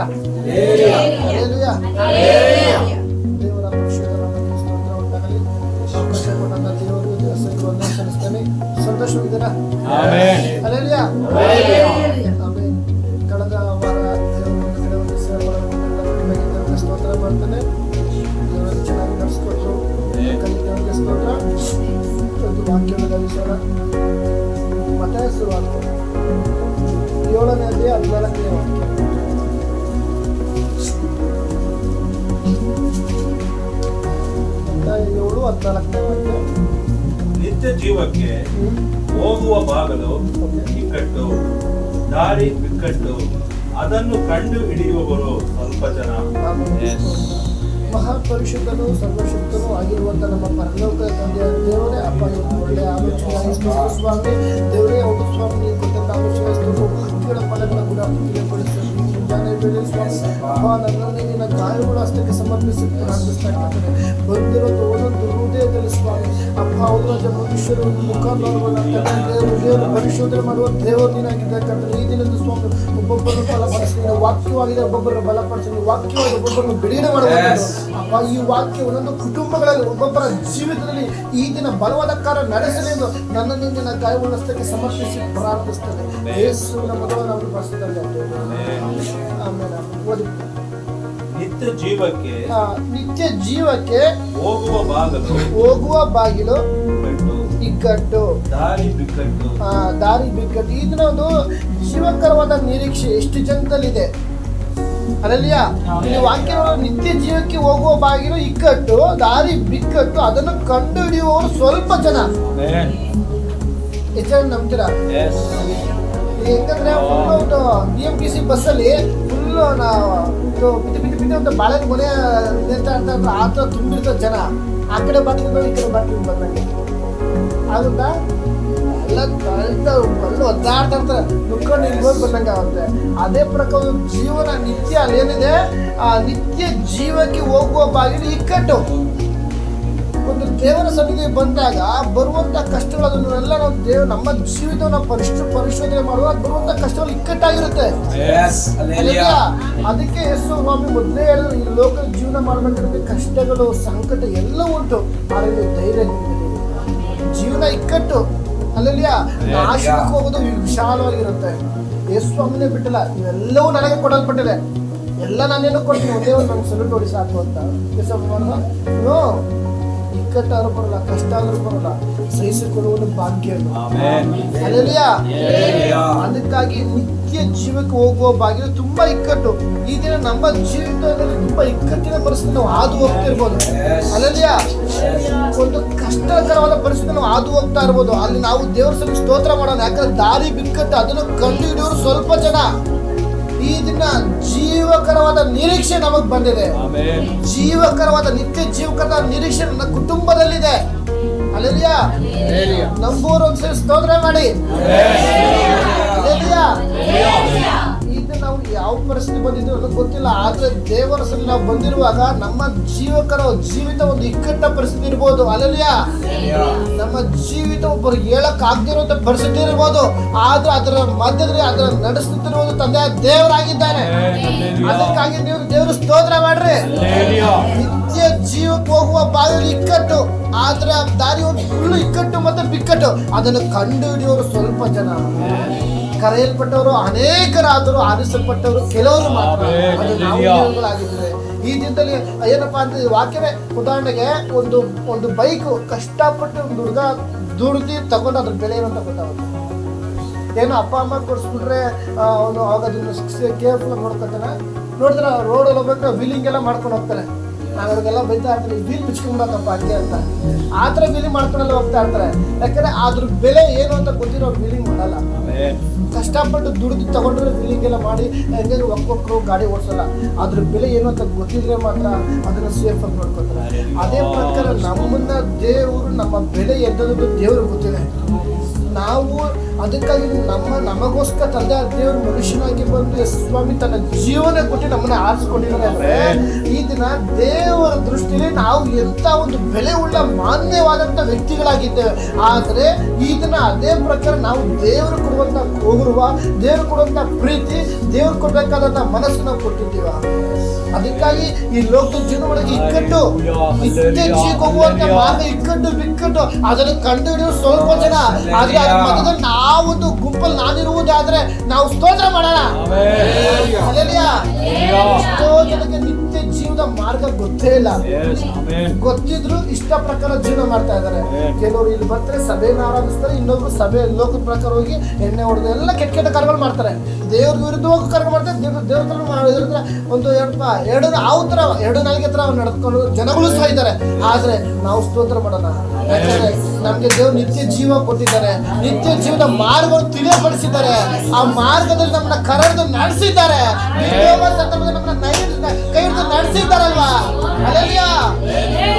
Hallelujah hallelujah. ದೇವರ ಪರಿಶುದ್ಧ ನಾಮಕ್ಕೆ ಸ್ತೋತ್ರ ಉಂಟಾಗಲಿ. ಅವಕಾಶ ಕೊಟ್ಟಂತ ದೇವರಿಗೆ ದೇವಸ್ಥಾನಕ್ಕೆ ವಂದನೆ ಸಲ್ಲಿಸ್ತೇನೆ. ಸಂತೋಷವಿದ್ದೀರಾ? Hallelujah amen. ಕಳೆದ ವಾರ ದೇವರ ಒಂದು ಸೇವೆ ದೇವರಿಗೆ ಸ್ತೋತ್ರ ಮಾಡ್ತೇನೆ. ದೇವರು ಚೆನ್ನಾಗಿ ನಡೆಸ್ಕೊಟ್ರು. ದೇವರಿಗೆ ಸ್ತೋತ್ರ. ಒಂದು ವಾಕ್ಯವನ್ನು ಗಮನಿಸೋಣ. ಮತ್ತಾಯ ಶುರುವಾಗ್ತದೆ 7ನೇ ಅಧ್ಯಾಯ 14ನೇ ವಾಕ್ಯ. ಮತ್ತಾಯ 7:14ನೇ ವಾಕ್ಯ. ನಿತ್ಯ ಜೀವಕ್ಕೆ ಹೋಗುವ ಬಾಗಲು ಇಕ್ಕಟ್ಟು, ದಾರಿ ಬಿಕ್ಕಟ್ಟು, ಅದನ್ನು ಕಂಡು ಹಿಡಿಯುವವರು ಸ್ವಲ್ಪ ಜನ. ಮಹಾಪರಿಶುದ್ಧನು ಸರ್ವಶಕ್ತನೂ ಆಗಿರುವಂತ ನಮ್ಮ ಪರಲೋಕ ತಂದೆಯ ದೇವರೇ, ಅಪ್ಪ ಇವತ್ತು ಒಳ್ಳೆಯ ಆಲೋಚನೆ ಸ್ವಾಮಿ ದೇವರೇ. ಹೌದು ಸ್ವಾಮಿ, ನೀವು ಕೊಟ್ಟಂತ ಆಲೋಚನೆ ಭಕ್ತಿಗಳ ಫಲಗಳ ಕೂಡ ತಿಳಿಯಪಡಿಸಿ ನನ್ನನ್ನು ನಿನ್ನ ಗಾಯಗಳ ಹಸ್ತಕ್ಕೆ ಸಮರ್ಪಿಸಿ ಪ್ರಾರ್ಥಿಸ್ತಾ ಇರ್ತಾರೆ. ಬಂದಿರೋದು ಒಂದೊಂದು ಹೃದಯದಲ್ಲಿ ಸ್ವಾಮಿ ಅಪ್ಪ ಹೌದು ಮನುಷ್ಯರು ಮುಖ ನೋಡುವ ಹೃದಯವನ್ನು ಪರಿಶೋಧನೆ ಮಾಡುವ ದೇವರು ನೀನಾಗಿದ್ದ ಈ ದಿನದ ಸ್ವಾಮಿ ಒಬ್ಬೊಬ್ಬರನ್ನು ಬಲಪಡಿಸಿ ವಾಕ್ಯವಾಗಿದೆ, ಒಬ್ಬೊಬ್ಬರನ್ನು ಬಲಪಡಿಸಿ ವಾಕ್ಯವಾಗಿ ಒಬ್ಬೊಬ್ಬರನ್ನು ಬಿಡುಗಡೆ ಮಾಡುವಂಥದ್ದು ಅಪ್ಪ. ಈ ವಾಕ್ಯ ಒಂದೊಂದು ಕುಟುಂಬಗಳಲ್ಲಿ ಒಬ್ಬೊಬ್ಬರ ಜೀವಿತದಲ್ಲಿ ಈ ದಿನ ಬಲವಾದ ಕಾರ್ಯ ನಡೆಸಲಿ ಎಂದು ನನ್ನನ್ನು ನಿನ್ನ ಗಾಯಗೊಳಿಸ್ತಕ್ಕೆ ಸಮರ್ಪಿಸಿ ಪ್ರಾರ್ಥಿಸ್ತೇನೆ. ಯೇಸುವಿನ ಮೊದಲು ನಾವು ಪರಿಸ್ಥಿತಿಯಲ್ಲಿ ಆಮೇಲೆ ಓದಿ. ನಿತ್ಯ ಜೀವಕ್ಕೆ ಹೋಗುವ ಬಾಗಿಲು ಇಕ್ಕಟ್ಟು, ದಾರಿ ಬಿಕ್ಕಟ್ಟು. ಇದನ್ನ ಒಂದು ಜೀವಕರವಾದ ನಿರೀಕ್ಷೆ ಎಷ್ಟು ಜನದಲ್ಲಿದೆ. ಅಲ್ಲಲ್ಲಿಯ ಈ ವಾಕ್ಯ ನಿತ್ಯ ಜೀವಕ್ಕೆ ಹೋಗುವ ಬಾಗಿಲು ಇಕ್ಕಟ್ಟು, ದಾರಿ ಬಿಕ್ಕಟ್ಟು, ಅದನ್ನು ಕಂಡು ಹಿಡಿಯುವವರು ಸ್ವಲ್ಪ ಜನ. ಎಷ್ಟು ಜನ ನಂಬ್ತೀರಾ? ಹೆಂಗಂದ್ರೆ ಫುಲ್ BMTC ಬಸ್ಸಲ್ಲಿ ಫುಲ್ ಬಿಟ್ಟು ಒಂದು ಬಾಳೆ ಮನೆ ಆ ಥರ ತುಂಬಿರ್ತದೆ ಜನ. ಆ ಕಡೆ ಬಾಟ್ಲಿಂದ ಈ ಕಡೆ ಬಾಟ್ಲಿ ಬಂದಂಗೆ ಆಗುತ್ತಾ? ಎಲ್ಲ ಒದ್ದಾಡ್ತಾ ಇರ್ತಾರೆ, ನುಕ್ಕೊಂಡು ಇಲ್ಬೋದು ಬಂದಂಗೆ ಆಗುತ್ತೆ. ಅದೇ ಪ್ರಕಾರ ಜೀವನ ನಿತ್ಯ ಅಲ್ಲೇನಿದೆ, ಆ ನಿತ್ಯ ಜೀವಕ್ಕೆ ಹೋಗುವ ಬಾಗಿಲು ಇಕ್ಕಟ್ಟು. ಒಂದು ದೇವರ ಸನ್ನಿಧಿ ಬಂದಾಗ ಬರುವಂತ ಕಷ್ಟಗಳು ಅದನ್ನೆಲ್ಲ ನಾವು ನಮ್ಮ ಜೀವಿತವನ್ನು ಪರಿಶೋಧನೆ ಮಾಡುವಾಗ ಬರುವಂತ ಕಷ್ಟಗಳು ಇಕ್ಕಟ್ಟಾಗಿರುತ್ತೆ. ಅದಕ್ಕೆ ಯೇಸು ಸ್ವಾಮಿ ಮೊದಲೇ ಹೇಳಿದ್ರು, ಈ ಲೋಕದ ಜೀವನ ಮಾಡಬೇಕಾದ್ರೆ ಕಷ್ಟಗಳು ಸಂಕಟ ಎಲ್ಲ ಉಂಟು, ಆದರೆ ಧೈರ್ಯ ಜೀವನ ಇಕ್ಕಟ್ಟು. ಅಲ್ಲಲ್ಲಿಯ ನಾಶಕ್ಕೆ ಹೋಗೋದು ವಿಶಾಲವಾಗಿರುತ್ತೆ. ಯೇಸು ಸ್ವಾಮಿನೇ ಬಿಟ್ಟಿಲ್ಲ, ಇವೆಲ್ಲವೂ ನನಗೆ ಕೊಡಲ್ಪಟ್ಟಿದೆ, ಎಲ್ಲ ನಾನೇನು ಕೊಡ್ತೀನಿ, ಒಂದೇ ಒಂದು ನಂಗೆ ಸಲೂಟ್ ನೋಡಿ ಸಾಕು ಅಂತ. ನೋ, ಇಕ್ಕಟ್ಟಾದ್ರೂ ಬರಲ್ಲ, ಕಷ್ಟ ಆದ್ರೂ ಬರಲ್ಲ, ಸಹಿಸಿಕೊಳ್ಳುವುದು ಭಾಗ್ಯ. ಅಲ್ಲಲ್ಲಿಯ ಅದಕ್ಕಾಗಿ ನಿತ್ಯ ಜೀವಕ್ಕೆ ಹೋಗುವ ಬಾಗಿಲು ತುಂಬಾ ಇಕ್ಕಟ್ಟು. ಈ ದಿನ ನಮ್ಮ ಜೀವಿತದಲ್ಲಿ ತುಂಬಾ ಇಕ್ಕಟ್ಟಿನ ಪರಿಸ್ಥಿತಿ ನಾವು ಹಾದು ಹೋಗ್ತಾ ಇರ್ಬೋದು. ಅಲ್ಲಲ್ಲಿಯ ಒಂದು ಕಷ್ಟಕರವಾದ ಪರಿಸ್ಥಿತಿ ನಾವು ಹಾದು ಹೋಗ್ತಾ ಇರ್ಬೋದು. ಅಲ್ಲಿ ನಾವು ದೇವರ ಸಲ ಸ್ತೋತ್ರ ಮಾಡೋಣ, ಯಾಕಂದ್ರೆ ದಾರಿ ಬಿಕ್ಕಟ್ಟು ಅದನ್ನು ಕಂಡು ಹಿಡಿಯೋರು ಸ್ವಲ್ಪ ಜನ. ಈ ದಿನ ಜೀವಕರವಾದ ನಿರೀಕ್ಷೆ ನಮಗ್ ಬಂದಿದೆ. ಜೀವಕರವಾದ ನಿತ್ಯ ಜೀವಕರದ ನಿರೀಕ್ಷೆ ನನ್ನ ಕುಟುಂಬದಲ್ಲಿದೆ. ಅಲ್ಲೆಲಿಯ ನಂಬೂರು ಒಂದ್ಸರಿ ಸ್ತೋತ್ರ ಮಾಡಿ. ಇದು ನಾವು ಯಾವ ಪರಿಸ್ಥಿತಿ ಬಂದಿದ್ದೀವಿ ಅನ್ನೋದು ಗೊತ್ತಿಲ್ಲ, ಆದ್ರೆ ದೇವರ ಸಲ ನಾವು ಬಂದಿರುವಾಗ ನಮ್ಮ ಜೀವಕರ ಜೀವಿತ ಒಂದು ಇಕ್ಕಟ್ಟ ಪರಿಸ್ಥಿತಿ ಇರ್ಬೋದು. ಅಲ್ಲೆಲಿಯ ನಮ್ಮ ಜೀವಿತ ಒಬ್ಬರು ಹೇಳಕ್ ಆಗದಿರುವಂತ ಪರಿಸ್ಥಿತಿ ಇರ್ಬೋದು, ಆದ್ರೆ ಅದರ ಮಧ್ಯದಲ್ಲಿ ಅದರ ನಡೆಸುತ್ತಿರುವುದು ತಂದೆ ದೇವರಾಗಿದ್ದಾನೆ. ಅದಕ್ಕಾಗಿ ನೀವು ದೇವರು ಸ್ತೋತ್ರ ಮಾಡ್ರಿ. ನಿತ್ಯ ಜೀವಕ್ಕೆ ಹೋಗುವ ಬಾಗಿಲು ಇಕ್ಕಟ್ಟು, ಆದ್ರೆ ದಾರಿ ಒಂದು ಫುಲ್ಲು ಇಕ್ಕಟ್ಟು ಮತ್ತೆ ಬಿಕ್ಕಟ್ಟು, ಅದನ್ನು ಕಂಡು ಹಿಡಿಯೋರು ಸ್ವಲ್ಪ ಜನ. ಕರೆಯಲ್ಪಟ್ಟವರು ಅನೇಕರಾದರೂ ಆರಿಸಲ್ಪಟ್ಟವರು ಕೆಲವರು ಮಾತ್ರ. ಈ ದಿನದಲ್ಲಿ ಏನಪ್ಪಾ ಅಂತ ವಾಕ್ಯವೇ ಉದಾಹರಣೆಗೆ ಒಂದು ಬೈಕ್ ಕಷ್ಟಪಟ್ಟು ಒಂದು ಹುಡುಗ ದುಡ್ದು ತಗೊಂಡು ಅದ್ರ ಬೆಲೆ ಏನು ಅಂತ ಗೊತ್ತಾಗುತ್ತೆ. ಏನೋ ಅಪ್ಪ ಅಮ್ಮ ಕೊಡಿಸ್ಬಿಟ್ರೆ ಅವನು ಆವಾಗ ಅದನ್ನ ಕೇರ್ಫುಲ್ ನೋಡ್ಕೊತಾನೆ. ನೋಡಿದ್ರೆ ರೋಡಲ್ಲಿ ಹೋಗ್ಬೇಕು ವೀಲಿಂಗ್ ಎಲ್ಲ ಮಾಡ್ಕೊಂಡು ಹೋಗ್ತಾರೆ. ನಾನು ಅವ್ರಿಗೆಲ್ಲ ಬೈತಾ ಇರ್ತೀನಿ, ವೀಲ್ ಬಿಚ್ಕೊಂಡ್ಬಿಡಕ್ಕಪ್ಪ ಹಂಗೆ ಅಂತ. ಆ ಥರ ವೀಲಿಂಗ್ ಮಾಡ್ಕೊಂಡೆಲ್ಲ ಹೋಗ್ತಾ ಇರ್ತಾರೆ. ಯಾಕಂದ್ರೆ ಅದ್ರ ಬೆಲೆ ಏನು ಅಂತ ಗೊತ್ತಿರೋ ಅವ್ರು ವೀಲಿಂಗ್ ಮಾಡಲ್ಲ. ಕಷ್ಟಪಟ್ಟು ದುಡಿದು ತಗೊಂಡ್ರೆ ವೀಲಿಂಗ್ ಎಲ್ಲ ಮಾಡಿ ಹೆಂಗೆ ಒಕ್ಕೊಕ್ಕರು ಗಾಡಿ ಓಡಿಸಲ್ಲ. ಅದ್ರ ಬೆಲೆ ಏನು ಅಂತ ಗೊತ್ತಿದ್ರೆ ಮಾತ್ರ ಅದನ್ನ ಸೇಫ್ ಆಗಿ ನೋಡ್ಕೊತಾರೆ. ಅದೇ ಪ್ರಕಾರ ನಮ್ಮನ್ನ ದೇವರು ನಮ್ಮ ಬೆಲೆ ಎದ್ದದ್ದು ದೇವ್ರಿಗೆ ಗೊತ್ತಿದೆ. ನಾವು ಅದಕ್ಕಾಗಿ ನಮಗೋಸ್ಕರ ತಂದೆ ದೇವರು ಮನುಷ್ಯನಾಗಿ ಬಂದು ಸ್ವಾಮಿ ತನ್ನ ಜೀವನ ಕೊಟ್ಟು ನಮ್ಮನ್ನ ಆರಿಸ್ಕೊಂಡಿದ್ದಾರೆ. ಅಂದ್ರೆ ಈ ದಿನ ದೇವರ ದೃಷ್ಟಿಯಲ್ಲಿ ನಾವು ಎಂತ ಒಂದು ಬೆಲೆ ಉಳ್ಳ ಮಾನ್ಯವಾದಂತ ವ್ಯಕ್ತಿಗಳಾಗಿದ್ದೇವೆ. ಆದ್ರೆ ಈ ದಿನ ಅದೇ ಪ್ರಕಾರ ನಾವು ದೇವರು ಕೊಡುವಂತ ಹೋಗಿರುವ ದೇವ್ರು ಕೊಡುವಂತ ಪ್ರೀತಿ, ದೇವ್ರು ಕೊಡ್ಬೇಕಾದಂತ ಮನಸ್ಸು ನಾವು ಕೊಟ್ಟಿದ್ದೀವ. ಅದಕ್ಕಾಗಿ ಈ ಲೋಕದ ಜೀವನ ಒಳಗೆ ಇಕ್ಕಟ್ಟು, ನಿತ್ಯ ಜೀವಕ್ಕೆ ಹೋಗುವಂತ ಮಾರ್ಗ ಇಕ್ಕಟ್ಟು ಬಿಕ್ಕಟ್ಟು ಅದನ್ನು ಕಂಡು ಹಿಡಿಯೋದು ಸ್ವಲ್ಪ ಜನ. ಆದ್ರೆ ಅದ್ರ ಮಧ್ಯದಲ್ಲಿ ನಾವೊಂದು ಗುಂಪಲ್ಲಿ ನಾನಿರುವುದಾದ್ರೆ ನಾವು ಸ್ತೋತ್ರ ಮಾಡೋಣ. ಹಲ್ಲೆಲೂಯಾ. ಎಷ್ಟೋ ಜನಕ್ಕೆ ನಿತ್ಯ ಜೀವದ ಮಾರ್ಗ ಗೊತ್ತೇ ಇಲ್ಲ, ಗೊತ್ತಿದ್ರು ಇಷ್ಟ ಪ್ರಕಾರ ಜೀವನ ಮಾಡ್ತಾ ಇದ್ದಾರೆ. ಕೆಲವರು ಇಲ್ಲಿ ಬರ್ತಾರೆ, ಸಭೆಯನ್ನು ಆರಂಭಿಸ್ತಾರೆ, ಇನ್ನೊಬ್ರು ಸಭೆ ಲೋಕದ ಪ್ರಕಾರ ಹೋಗಿ ಎಣ್ಣೆ ಹೊಡೆದು ಎಲ್ಲ ಕೆಟ್ಟ ಕೆಟ್ಟ ಕಾರ್ಯಗಳು ಮಾಡ್ತಾರೆ. ದೇವ್ರ ವಿರುದ್ಧವಾಗಿ ಕಾರ್ಯ ಮಾಡ್ತಾರೆ. ದೇವ್ರ ಒಂದು ಎರಡು ನಾಲ್ಗೆ ಹತ್ರ ನಡೆದುಕೊಂಡು ಜನಗಳು ಸಹ ಇದ್ದಾರೆ. ಆದ್ರೆ ನಾವು ಸ್ತೋತ್ರ ಮಾಡೋಣ. ಯಾಕಂದ್ರೆ ನಮ್ಗೆ ದೇವ್ರು ನಿತ್ಯ ಜೀವ ಕೊಟ್ಟಿದ್ದಾರೆ, ನಿತ್ಯ ಜೀವದ ಮಾರ್ಗವನ್ನು ತಿಳಿಯಪಡಿಸಿದ್ದಾರೆ. ಆ ಮಾರ್ಗದಲ್ಲಿ ನಮ್ಮನ್ನ ಕರೆದು ನಡೆಸಿದ್ದಾರೆ, ನಮ್ಮನ್ನ ಕೈ ಹಿಡಿದು ನಡೆಸಿದ್ದಾರಲ್ವಾ. ಹಲ್ಲೆಲೂಯಾ.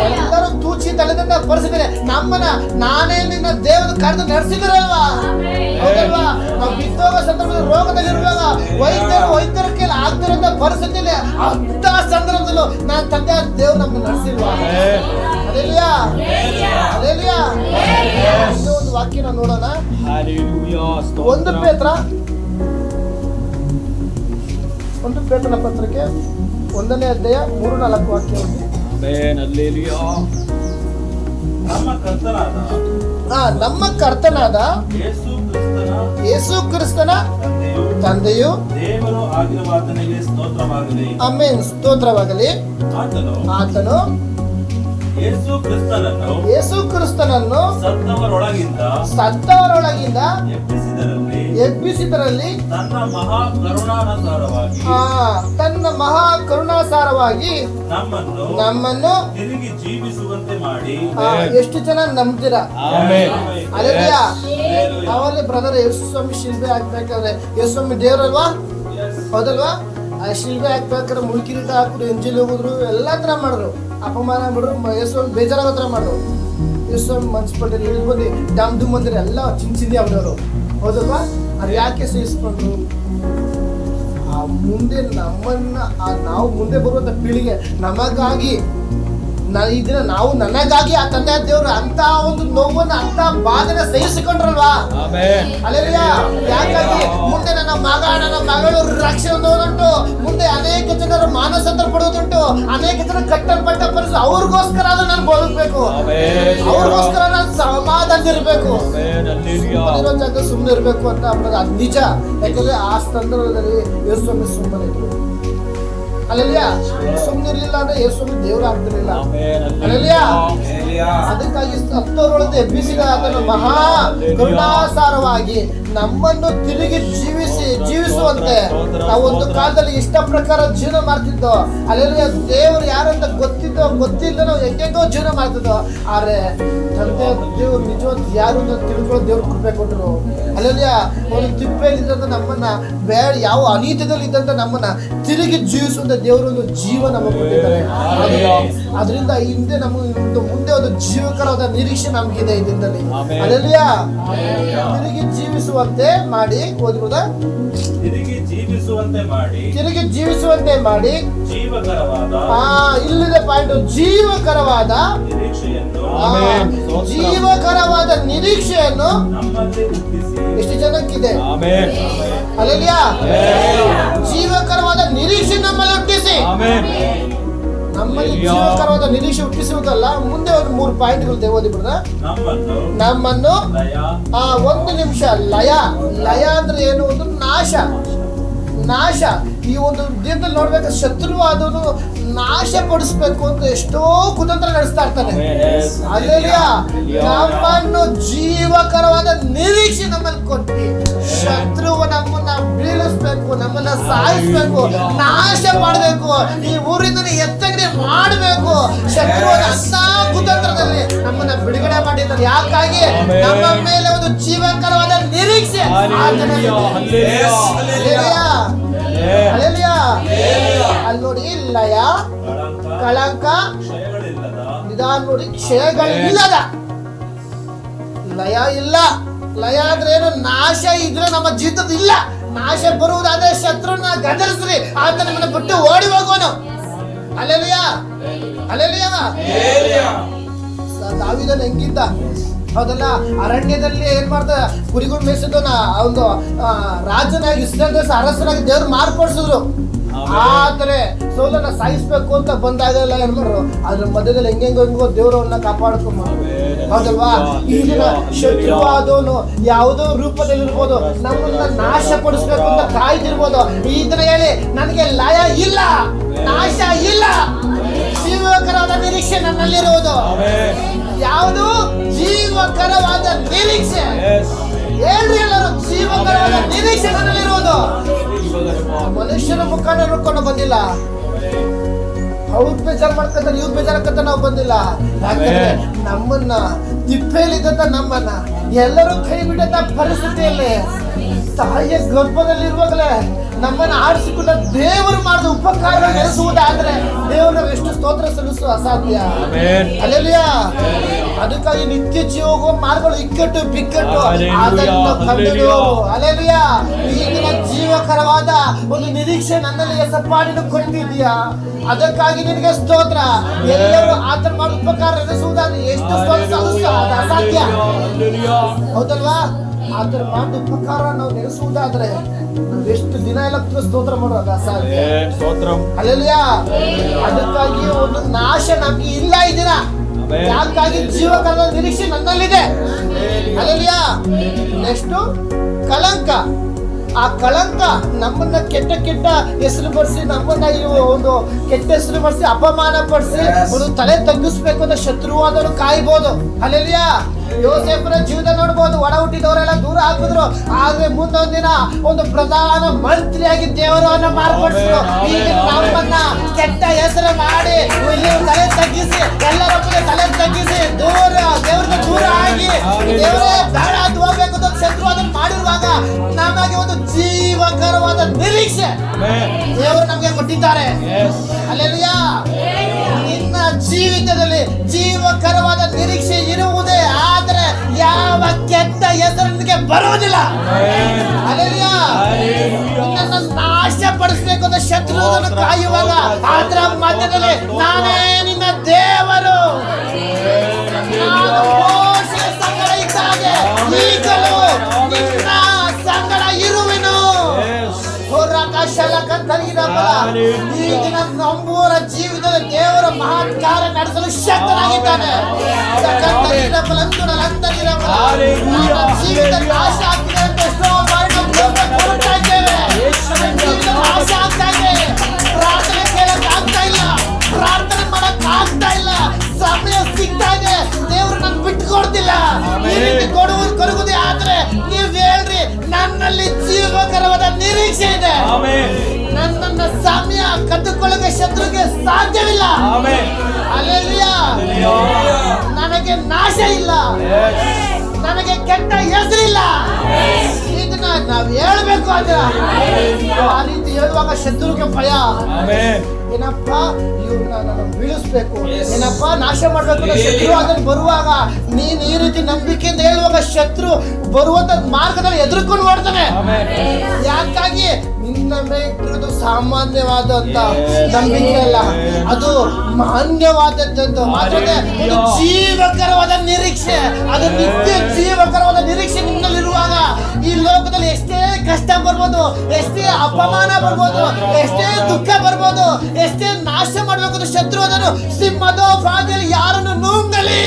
ಎಲ್ಲರೂ ತೂಚಿ ತಲೆದಂತ ಪರಿಸಿದ್ದಾರೆ, ನಮ್ಮನ್ನ ನಾನೇ ನಿನ್ನ ದೇವರ ಕರೆದು ನಡೆಸಿದಾರಲ್ವಾ. ಹೌದಲ್ವಾ. ನಾವು ಬಿದ್ದೋಗೋ ಸಂದರ್ಭದಲ್ಲಿ ರೋಗದಲ್ಲಿರುವಾಗ ವೈದ್ಯರ ಕೈಲಿ ಆಗ್ತಿರೋಂಥ ಪರಿಸ್ಥಿತಿಯಲ್ಲಿ ಅಂತ ಸಂದರ್ಭದಲ್ಲೂ ನನ್ನ ತಂದೆ ದೇವ್ರು ನಮ್ಮನ್ನ ನಡೆಸಿಲ್ವಾ. ಹಲ್ಲೆಲೂಯಾ. ಹಲ್ಲೆಲೂಯಾ. ಇನ್ನೂ ಒಂದು ವಾಕ್ಯನ ನೋಡೋಣ. 1 ಪೇತ್ರನ ಪತ್ರಕ್ಕೆ 1ನೇ ಅಧ್ಯಾಯ 3-4 ವಾಕ್ಯ. ನಮ್ಮ ಕರ್ತನಾದ ಯೇಸು ಕ್ರಿಸ್ತನ ತಂದೆಯು ದೇವರು ಆಗಿರುವಾತನಿಗೆ ಸ್ತೋತ್ರವಾಗಲಿ. ಆಮೆನ್. ಸ್ತೋತ್ರವಾಗಲಿ. ಆತನು ಯೇಸು ಕ್ರಿಸ್ತನನ್ನು ಸತ್ತವರೊಳಗಿಂದ ಎಬ್ಬಿಸಿದರಲ್ಲಿ ತನ್ನ ಮಹಾ ಕರುಣಾಸಾರವಾಗಿ ನಮ್ಮನ್ನು ತಿರುಗಿ ಜೀವಿಸುವಂತೆ ಮಾಡಿ. ಎಷ್ಟು ಜನ ನಂಬ್ತೀರಾ? ಹಲ್ಲೆಲೂಯಾ. ಅವರಲ್ಲಿ ಬ್ರದರ್ ಯೇಸು ಸ್ವಾಮಿ ಶಿಲ್ಬೆ ಹಾಕ್ಬೇಕಾದ್ರೆ ಯೇಸು ಸ್ವಾಮಿ ದೇವರಲ್ವಾ, ಹೌದಲ್ವಾ? ಆ ಶಿಲ್ಬೆ ಹಾಕ್ಬೇಕಾದ್ರೆ ಮುಳ್ಕಿರೀಟ ಹಾಕಿದ್ರು, ಎಂಜಲ್ ಹೋಗಿದ್ರು, ಎಲ್ಲ ತರ ಮಾಡಿದ್ರು, ಅಪಮಾನ ಮಾಡಿದ್ರು, ಯೇಸು ಬೇಜಾರಾಗೋ ತರ ಮಾಡಿದ್ರು. ಯೇಸು ಮನ್ಸ್ಪಟ್ಟರು ಇಲ್ಲಿ ಬಂದು ಡಮ್ ದುಮ್ ಬಂದ್ರೆ ಎಲ್ಲ ಚಿಂದಿ ಅವ್ರವರು, ಹೌದಲ್ವಾ? ಅದು ಯಾಕೆ ಸೇರಿಸ್ಕೊಂಡ್ರು? ಆ ಮುಂದೆ ನಮ್ಮನ್ನ ನಾವು ಮುಂದೆ ಬರುವಂತ ಪೀಳಿಗೆ ನಮಗಾಗಿ ಈ ದಿನ ನಾವು ನನಗಾಗಿ ಆ ತಂದೆ ದೇವರು ಅಂತ ಒಂದು ನೋವನ್ನ ಅಂತ ಬಾಧನ ಸಹಿಸಿಕೊಂಡ್ರಲ್ವಾ. ಹಲ್ಲೆಲೂಯಾ. ಯಾಕಾಗಿ ಮುಂದೆ ನನ್ನ ಮಗಳು ರಕ್ಷಣೆ ಹೊಂದುವುದುಂಟು, ಮುಂದೆ ಅನೇಕ ಜನರು ಮಾನಸಾಂತರ ಪಡುವುದುಂಟು, ಅನೇಕ ಜನ ಕಟ್ಟಲ್ಪಟ್ಟ ಪರಿಸ್ಥಿತಿ, ಅವ್ರಿಗೋಸ್ಕರ ನಾನು ಬದುಕಬೇಕು, ಅವ್ರಿಗೋಸ್ಕರ ನಾನು ಸಮಾಧಾನದಿರ್ಬೇಕು, ಸುಮ್ಮನೆ ಇರ್ಬೇಕು ಅಂತ ಅನ್ನೋದು ಅದು ನಿಜ. ಯಾಕಂದ್ರೆ ಆ ಸಂದರ್ಭದಲ್ಲಿ ಯೇಸು ಸುಮ್ಮನೆ ಇದ್ರು. ಹಲ್ಲೆಲೂಯಾ. ಸುಮ್ಮನೆ ಇರ್ಲಿಲ್ಲ ಅಂದ್ರೆ ಯೇಸು ದೇವ್ರ ಆಗ್ತಿರ್ಲಿಲ್ಲ. ಹಲ್ಲೆಲೂಯಾ. ಅದಕ್ಕಾಗಿ ಸತ್ತವರೊಳಗೆ ಎಬ್ಬಿಸಿದ ಆತನ ಮಹಾ ಕರುಣಾಸಾರವಾಗಿ ನಮ್ಮನ್ನು ತಿರುಗಿ ಜೀವಿಸುವಂತೆ ನಾವು ಒಂದು ಕಾಲದಲ್ಲಿ ಇಷ್ಟ ಪ್ರಕಾರ ಜೀವನ ಮಾಡ್ತಿದ್ದೋ. ಹಲ್ಲೆಲೂಯಾ. ದೇವ್ರು ಯಾರಂತ ಗೊತ್ತಿಲ್ಲ ನಾವು ಹೆಂಗೆಂಗೋ ಜೀವನ ಮಾಡ್ತಿದ್ದೋ. ಆದ್ರೆ ತಂದೆ ದೇವ್ರು ನಿಜವಾದ ಯಾರು ಅಂತ ತಿಳ್ಕೊಳ್ಳೋ ದೇವ್ರು ಕೃಪೆ ಕೊಟ್ಟರು. ಹಲ್ಲೆಲೂಯಾ. ಒಂದು ತಿಪ್ಪೆಯಲ್ಲಿದ್ದಂತ ನಮ್ಮನ್ನ ಯಾವ ಅನೀತಿಯಲ್ಲಿ ಇದ್ದಂತ ನಮ್ಮನ್ನ ತಿರುಗಿ ಜೀವಿಸುವಂತ ದೇವರು ಒಂದು ಜೀವ ನಮಗೆ ಕೊಟ್ಟಿದ್ದಾರೆ. ಅದರಿಂದ ಹಿಂದೆ ಮುಂದೆ ಒಂದು ಜೀವಕರವಾದ ನಿರೀಕ್ಷೆ ನಮಗಿದೆ ಈ ದಿನದಲ್ಲಿ. ಹಲ್ಲೆಲೂಯಾ. ತಿರುಗಿ ಜೀವಿಸುವಂತೆ ಮಾಡಿ ಓದಿರುವುದಾ? ತಿರುಗಿ ಜೀವಿಸುವಂತೆ ಮಾಡಿ ಜೀವಕರವಾದ ಇಲ್ಲಿದೆ ಪಾಯಿಂಟ್. ಜೀವಕರವಾದ ನಿರೀಕ್ಷೆಯನ್ನು ಎಷ್ಟು ಜನಕ್ಕಿದೆ? ಹಲ್ಲೆಲೂಯಾ. ಜೀವಕರವಾದ ನಿರೀಕ್ಷೆ ನಮ್ಮಲ್ಲಿ ಹುಟ್ಟಿಸಿ. ನಮ್ಮಲ್ಲಿ ಜೀವಕರವಾದ ನಿರೀಕ್ಷೆ ಹುಟ್ಟಿಸುವುದಲ್ಲ, ಮುಂದೆ ಒಂದು 3 ಪಾಯಿಂಟ್ಗಳು ಓದಿ ಬಿಡ್ದ. ನಮ್ಮನ್ನು 1 ನಿಮಿಷ ಲಯ ಅಂದ್ರೆ ಏನು? ಒಂದು ನಾಶ. ಈ ಒಂದು ದಿನದಲ್ಲಿ ನೋಡ್ಬೇಕು, ಶತ್ರು ಅದನ್ನು ನಾಶ ಪಡಿಸ್ಬೇಕು ಅಂತ ಎಷ್ಟೋ ಕುತಂತ್ರ ನಡೆಸ್ತಾ ಇರ್ತಾನೆ. ಹಲ್ಲೆಲೂಯಾ. ನಮ್ಮನ್ನು ಜೀವಕರವಾದ ನಿರೀಕ್ಷೆ ನಮ್ಮಲ್ಲಿ ಕೊಟ್ಟು ಶತ್ರುವ ನಮ್ಮನ್ನ ಬೀಳಿಸ್ಬೇಕು, ನಮ್ಮನ್ನ ಸಾಯಿಸ್ಬೇಕು, ನಾಶ ಮಾಡಬೇಕು, ಈ ಊರಿಂದ ಎತ್ತಗಡೆ ಮಾಡಬೇಕು. ಶತ್ರುವಾದ ಅಂತ ಕುತಂತ್ರದಲ್ಲಿ ನಮ್ಮನ್ನ ಬಿಡುಗಡೆ ಮಾಡಿದ್ದಾರೆ. ಯಾಕಾಗಿ? ನಮ್ಮ ಮೇಲೆ ಒಂದು ಜೀವಕರವಾದ ನಿರೀಕ್ಷೆ. ಅಲ್ಲಿ ನೋಡಿ, ಲಯ, ಕಳಂಕ, ನಿಧಾನ ನೋಡಿ, ಕ್ಷಯಗಳಿಲ್ಲದ. ಲಯ ಇಲ್ಲ. ಲಯ ಅಂದ್ರೆ ಏನು? ನಾಶ ಇದ್ರೆ ನಮ್ಮ ಜೀವಿತದ ಇಲ್ಲ. ನಾಶ ಬರುವುದಾದ್ರೆ ಶತ್ರುನ ಗದರಿಸ್ರಿ, ಆತ ನಮ್ಮನ್ನ ಬಿಟ್ಟು ಓಡಿ ಹೋಗೋನು. ಹಲ್ಲೆಲೂಯಾ. ಹಲ್ಲೆಲೂಯಾ. ದಾವೀದನು ಹೆಂಗಿದ್ದ? ಹೌದಲ್ಲ, ಅರಣ್ಯದಲ್ಲಿ ಏನ್ ಮಾಡ್ದ, ಕುರಿಗಳು ಮೇಯಿಸಿದವನ ಒಂದು ರಾಜನಾಗಿ ಇಸ್ರೇಲ್ ದೇಶ ಅರಸನಾಗಿ ದೇವ್ರು ಮಾರ್ಪಡಿಸಿದ್ರು. ಆದ್ರೆ ಸೌಲನ್ನ ಸಾಯಿಸ್ಬೇಕು ಅಂತ ಬಂದಾಗೆಲ್ಲ ಏನ್ ಮಾಡ್ರು, ಅದ್ರ ಮಧ್ಯದಲ್ಲಿ ಹೆಂಗೋ ದೇವ್ರವನ್ನ ಕಾಪಾಡ್ಕೊಂಡ್ ಹೌದಲ್ವಾ. ಈಗಿನ ಶತ್ರುವಾದವನು ಯಾವುದೋ ರೂಪದಲ್ಲಿರ್ಬೋದು, ನಮ್ಮನ್ನ ನಾಶ ಪಡಿಸ್ಬೇಕು ಅಂತ ಕಾಯ್ದಿರ್ಬೋದು. ಈ ದಿನ ಹೇಳಿ, ನನಗೆ ಲಯ ಇಲ್ಲ, ನಾಶ ಇಲ್ಲ, ಜೀವಕರವಾದ ನಿರೀಕ್ಷೆ ನನ್ನಲ್ಲಿರುವುದು. ಯಾವುದು ಜೀವಕರವಾದ ನಿರೀಕ್ಷೆ? ಹೇಳ್ರಿ ಎಲ್ಲರೂ, ಜೀವಕರವಾದ ನಿರೀಕ್ಷೆ ನನ್ನಲ್ಲಿರುವುದು. ಮನುಷ್ಯನ ಮುಖಾಂಡ ನೋಡ್ಕೊಂಡು ಬಂದಿಲ್ಲ, ಅವ್ರು ಬೇಜಾರು ಮಾಡ್ಕೊಂತಾರೆ, ಇವ್ರು ಬೇಜಾರಕ್ಕಂತ ನಾವು ಬಂದಿಲ್ಲ. ಯಾಕಂದ್ರೆ ನಮ್ಮನ್ನ ತಿಪ್ಪೇಲಿದ್ದಂತ ನಮ್ಮನ್ನ ಎಲ್ಲರೂ ಕೈ ಬಿಟ್ಟಂತ ಪರಿಸ್ಥಿತಿಯಲ್ಲಿ ತಾಯಿಯ ಗರ್ಭದಲ್ಲಿರುವಾಗಲೇ ನಮ್ಮನ್ನ ಆರಿಸಿಕೊಂಡ ದೇವರು ಮಾಡಿದ ಉಪಕಾರ ನೆನೆಸುವುದಾದ್ರೆ ದೇವರು ಎಷ್ಟು ಸ್ತೋತ್ರ ಸಲ್ಲಿಸುವ ಅಸಾಧ್ಯ. ಅಲ್ಲೆಲ್ಲಾ ಅದಕ್ಕಾಗಿ ನಿತ್ಯ ಜೀವ ಹೋಗುವ ಮಾರ್ಗಗಳು ಇಕ್ಕಟ್ಟು ಬಿಕ್ಕಟ್ಟು ಅದನ್ನು ಕಂಡುಹಿಡಿಯುವರು. ಅಲ್ಲೆಲ್ಲಾ ಈಗಿನ ಜೀವಕರವಾದ ಒಂದು ನಿರೀಕ್ಷೆ ನನ್ನಲ್ಲಿ ಸಪಾಡಿನ ಕೊಟ್ಟಿದೀಯಾ, ಅದಕ್ಕಾಗಿ ನಿನಗೆ ಸ್ತೋತ್ರ. ಎಲ್ಲರೂ ಆತರ ಮಾಡಿ ಉಪಕಾರ ನೆನೆಸುವುದಾದ್ರೆ ಎಷ್ಟು ಸ್ತೋತ್ರ ಸಲ್ಲಿಸುವ ಅದು ಅಸಾಧ್ಯ, ಹೌದಲ್ವಾ. ಆತರ ಮಾಡಿ ಉಪಕಾರ ನಾವು ನೆನೆಸುವುದಾದ್ರೆ ನಾವು ಎಷ್ಟು ದಿನ ಎಲ್ಲ ಸ್ತೋತ್ರ ಮಾಡೋದು ಅಸಾಧ್ಯ. ಅಲ್ಲೆಲ್ಲಾ ಅದಕ್ಕಾಗಿ ಒಂದು ನಾಶ ನಮ್ಗೆ ಇಲ್ಲ ಈ ದಿನ. ಯಾಕಾಗಿ ಜೀವಕರದ ನಿರೀಕ್ಷೆ ನನ್ನಲ್ಲಿದೆ. ಅಲ್ಲೆಲ್ಲಾ ನೆಕ್ಸ್ಟ್ ಕಳಂಕ. ಆ ಕಳಂಕ ನಮ್ಮನ್ನ ಕೆಟ್ಟ ಕೆಟ್ಟ ಹೆಸರು ಬರ್ಸಿ, ನಮ್ಮನ್ನ ಒಂದು ಕೆಟ್ಟ ಹೆಸರು ಬರ್ಸಿ, ಅಪಮಾನ ಪಡಿಸಿ ಒಂದು ತಲೆ ತಗ್ಗಿಸ್ಬೇಕು ಅಂತ ಶತ್ರುವಾದವರು ಕಾಯ್ಬೋದು. ಅಲ್ಲೆಲ್ಲಾ ಯೋಸೇಫರ ಜೀವನ ನೋಡ್ಬೋದು, ಒಡ ಹುಟ್ಟಿದವರೆಲ್ಲ ದೂರ ಹಾಕಿದ್ರು, ಆದ್ರೆ ಮುಂದೊಂದ್ ದಿನ ಒಂದು ಪ್ರಧಾನ ಮಂತ್ರಿಯಾಗಿ ದೇವರನ್ನ ಮಾರ್ಪಡಿಸಿದ್ರು. ಈಗ ನಮ್ಮನ್ನ ಕೆಟ್ಟ ಹೆಸರು ಮಾಡಿ ಇಲ್ಲಿ ತಲೆ ತಗ್ಗಿಸಿ, ಎಲ್ಲರ ತಲೆ ತಗ್ಗಿಸಿ ದೂರ ದೇವ್ರನ್ನ ದೂರ ಆಗಿ ದೇವರೇ ಬೇಡ ಅಂತ ಹೋಗ್ಬೇಕು ಅಂತ ಶತ್ರು ಅದನ್ನ ಮಾಡಿರುವಾಗ ನಮಗೆ ಒಂದು ಜೀವಕರವಾದ ನಿರೀಕ್ಷೆ ದೇವರು ನಮ್ಗೆ ಕೊಟ್ಟಿದ್ದಾರೆ. ಅಲ್ಲೆಲ್ಲಾ ನಿನ್ನ ಜೀವಿತದಲ್ಲಿ ಜೀವಕರವಾದ ನಿರೀಕ್ಷೆ ಇರುವುದೇ ಆದ್ರೆ ಯಾವ ಕೆಟ್ಟ ಹೆಸರು ನಿನಗೆ ಬರುವುದಿಲ್ಲ. ಅಲ್ಲೆಲ್ಲಾ ನಿನ್ನನ್ನು ನಾಶ ಪಡಿಸ್ಬೇಕು ಅಂತ ಶತ್ರುವನ್ನು ಕಾಯುವಾಗ ಅದರ ಮಧ್ಯದಲ್ಲಿ ನಾನೇ ನಿನ್ನ ದೇವರು, ನಾನು ಮೋಶೆಯ ಸಂಗಡ ಇದ್ದಾಗೆ ಈಗಲೂ ನಿನ್ನ ಸಂಗಡ ಇರುವೆನು. ಈಗಿನ ನಂಬುವರ ಜೀವಿತದ ದೇವರ ಮಹಾನ್ ಕಾರ್ಯ ನಡೆಸಲು ಶಕ್ತನಾಗಿದ್ದಾನೆ. ಜೀವಿತ ನಾಶ ಆಗ್ತಿದೆ ಅಂತ ಎಷ್ಟೋ ಬಾರಿ ಕೊಡ್ತಾ ಇದ್ದೇವೆ, ನಾಶ ಆಗ್ತಾ ಇದೆ. ಪ್ರಾರ್ಥನೆ ಕೇಳಕ್ ಆಗ್ತಾ ಇಲ್ಲ, ಪ್ರಾರ್ಥನೆ ಮಾಡಕ್ ಆಗ್ತಾ ಇಲ್ಲ, ಸಮಯ ಸಿಗ್ತಾ ಇದೆ, ದೇವ್ರು ನನ್ ಬಿಟ್ಕೊಡ್ತಿಲ್ಲ. ಈ ರೀತಿ ಕೊಡುವುದೇ ಆದ್ರೆ ನೀವ್ ಹೇಳ್ರಿ, ನನ್ನಲ್ಲಿ ಜೀವಕರವಾದ ನಿರೀಕ್ಷೆ ಇದೆ. ನನ್ನನ್ನ ಸಮಯ ಕದ್ದುಕೊಳ್ಳಕ್ಕೆ ಶತ್ರುಗೆ ಸಾಧ್ಯವಿಲ್ಲ. ಅಲ್ಲೆಲ್ಲಾ ನನಗೆ ನಾಶ ಇಲ್ಲ, ನನಗೆ ಕೆಟ್ಟ ಹೆಸರಿಲ್ಲ. ಇದನ್ನ ನಾವ್ ಹೇಳ್ಬೇಕು ಅಂದ್ರೆ ಆ ರೀತಿ ಹೇಳುವಾಗ ಶತ್ರುಗೆ ಭಯ. ಏನಪ್ಪ ಇವ್ರನ್ನ ನಾನು ಬೀಳಿಸ್ಬೇಕು, ಏನಪ್ಪ ನಾಶ ಮಾಡ್ಬೇಕು ಶತ್ರು ಅದನ್ನು ಬರುವಾಗ ನೀನ್ ಈ ರೀತಿ ನಂಬಿಕೆಯಿಂದ ಹೇಳುವಾಗ ಶತ್ರು ಬರುವಂತ ಮಾರ್ಗದಲ್ಲಿ ಎದುರ್ಕೊಂಡು ಮಾಡ್ತಾನೆ. ಯಾಕಾಗಿ ನಿನ್ನ ಮೇಲೆ ಸಾಮಾನ್ಯವಾದಂತ ನಂಬಿಕೆ ಅಲ್ಲ, ಅದು ಮಾನ್ಯವಾದದ್ದು. ಮಾತ್ರವೇ ಒಂದು ಜೀವಕರವಾದ ನಿರೀಕ್ಷೆ, ಅದು ನಿತ್ಯ ಜೀವಕರವಾದ ನಿರೀಕ್ಷೆ ನಿನ್ನಲ್ಲಿರುವಾಗ ಈ ಲೋಕದಲ್ಲಿ ಎಷ್ಟೇ ಕಷ್ಟ ಬರ್ಬೋದು, ಎಷ್ಟೇ ಅಪಮಾನ ಬರ್ಬೋದು, ಎಷ್ಟೇ ದುಃಖ ಬರ್ಬೋದು, ಎಷ್ಟೇ ನಾಶ ಮಾಡ್ಬೇಕು ಶತ್ರು ಅದನ್ನು ಸಿಂಹದ ಬಾಧೆಯಲ್ಲಿ ಯಾರನ್ನು ನುಂಗಲಿ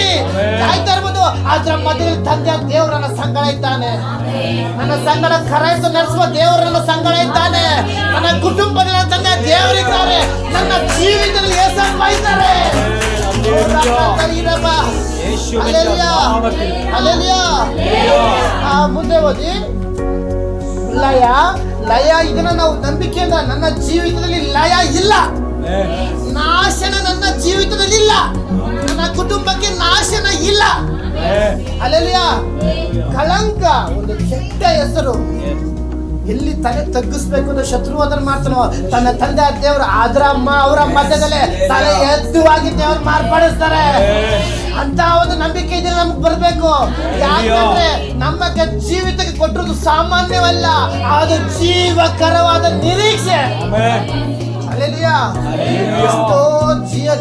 ಕಾಯ್ತಾ ಇರ್ಬೋದು, ಅದ್ರ ಮಧ್ಯದಲ್ಲಿ ತಂದೆ ದೇವರು ನನ್ನ ಸಂಗಡ ಇದ್ದಾನೆ. ನನ್ನ ಸಂಗಡ ಕರೆಯಿತು ನಡೆಸುವ ದೇವರು ನನ್ನ ಸಂಗಡ ಇದ್ದಾನೆ. ನನ್ನ ಕುಟುಂಬದಲ್ಲಿ ನನ್ನ ತಂದೆ ದೇವರಿದ್ದಾರೆ. ನನ್ನ ಜೀವಿತದಲ್ಲಿ ಯೇಸಪ್ಪ ಇದ್ದಾರೆ. ಮುಂದೆ ಓದಿ. ಲಯ ಲಯ ಇದನ್ನ ನಾವು ನಂಬಿಕೆಯಿಂದ ನನ್ನ ಜೀವಿತದಲ್ಲಿ ಲಯ ಇಲ್ಲ, ನಾಶನ ನನ್ನ ಜೀವಿತದಲ್ಲಿ ಇಲ್ಲ, ನನ್ನ ಕುಟುಂಬಕ್ಕೆ ನಾಶನ ಇಲ್ಲ. ಅಲ್ಲೆಲ್ಲಾ ಕಳಂಕ ಒಂದು ಕೆಟ್ಟ ಹೆಸರು ಎಲ್ಲಿ ತಲೆ ತಗ್ಗಿಸ್ಬೇಕು ಅಂತ ಶತ್ರು ಅದನ್ನ ಮಾಡ್ತಾನೋ ತನ್ನ ತಂದೆ ದೇವರು ಅದರ ಅವರ ಮಧ್ಯದಲ್ಲೇ ತಲೆ ಎತ್ತುವಾಗಿ ದೇವರು ಮಾರ್ಪಡಿಸ್ತಾರೆ. ಅಂತ ಒಂದು ನಂಬಿಕೆ ಇದೆ ನಮ್ಗೆ ಬರ್ಬೇಕು. ಯಾಕಂದ್ರೆ ನಮಗೆ ಜೀವಿತಕ್ಕೆ ಕೊಟ್ಟಿರೋದು ಸಾಮಾನ್ಯವಲ್ಲ, ಅದು ಜೀವಕರವಾದ ನಿರೀಕ್ಷೆ. ಹಲ್ಲೆಲೂಯಾ. ಎಷ್ಟೋ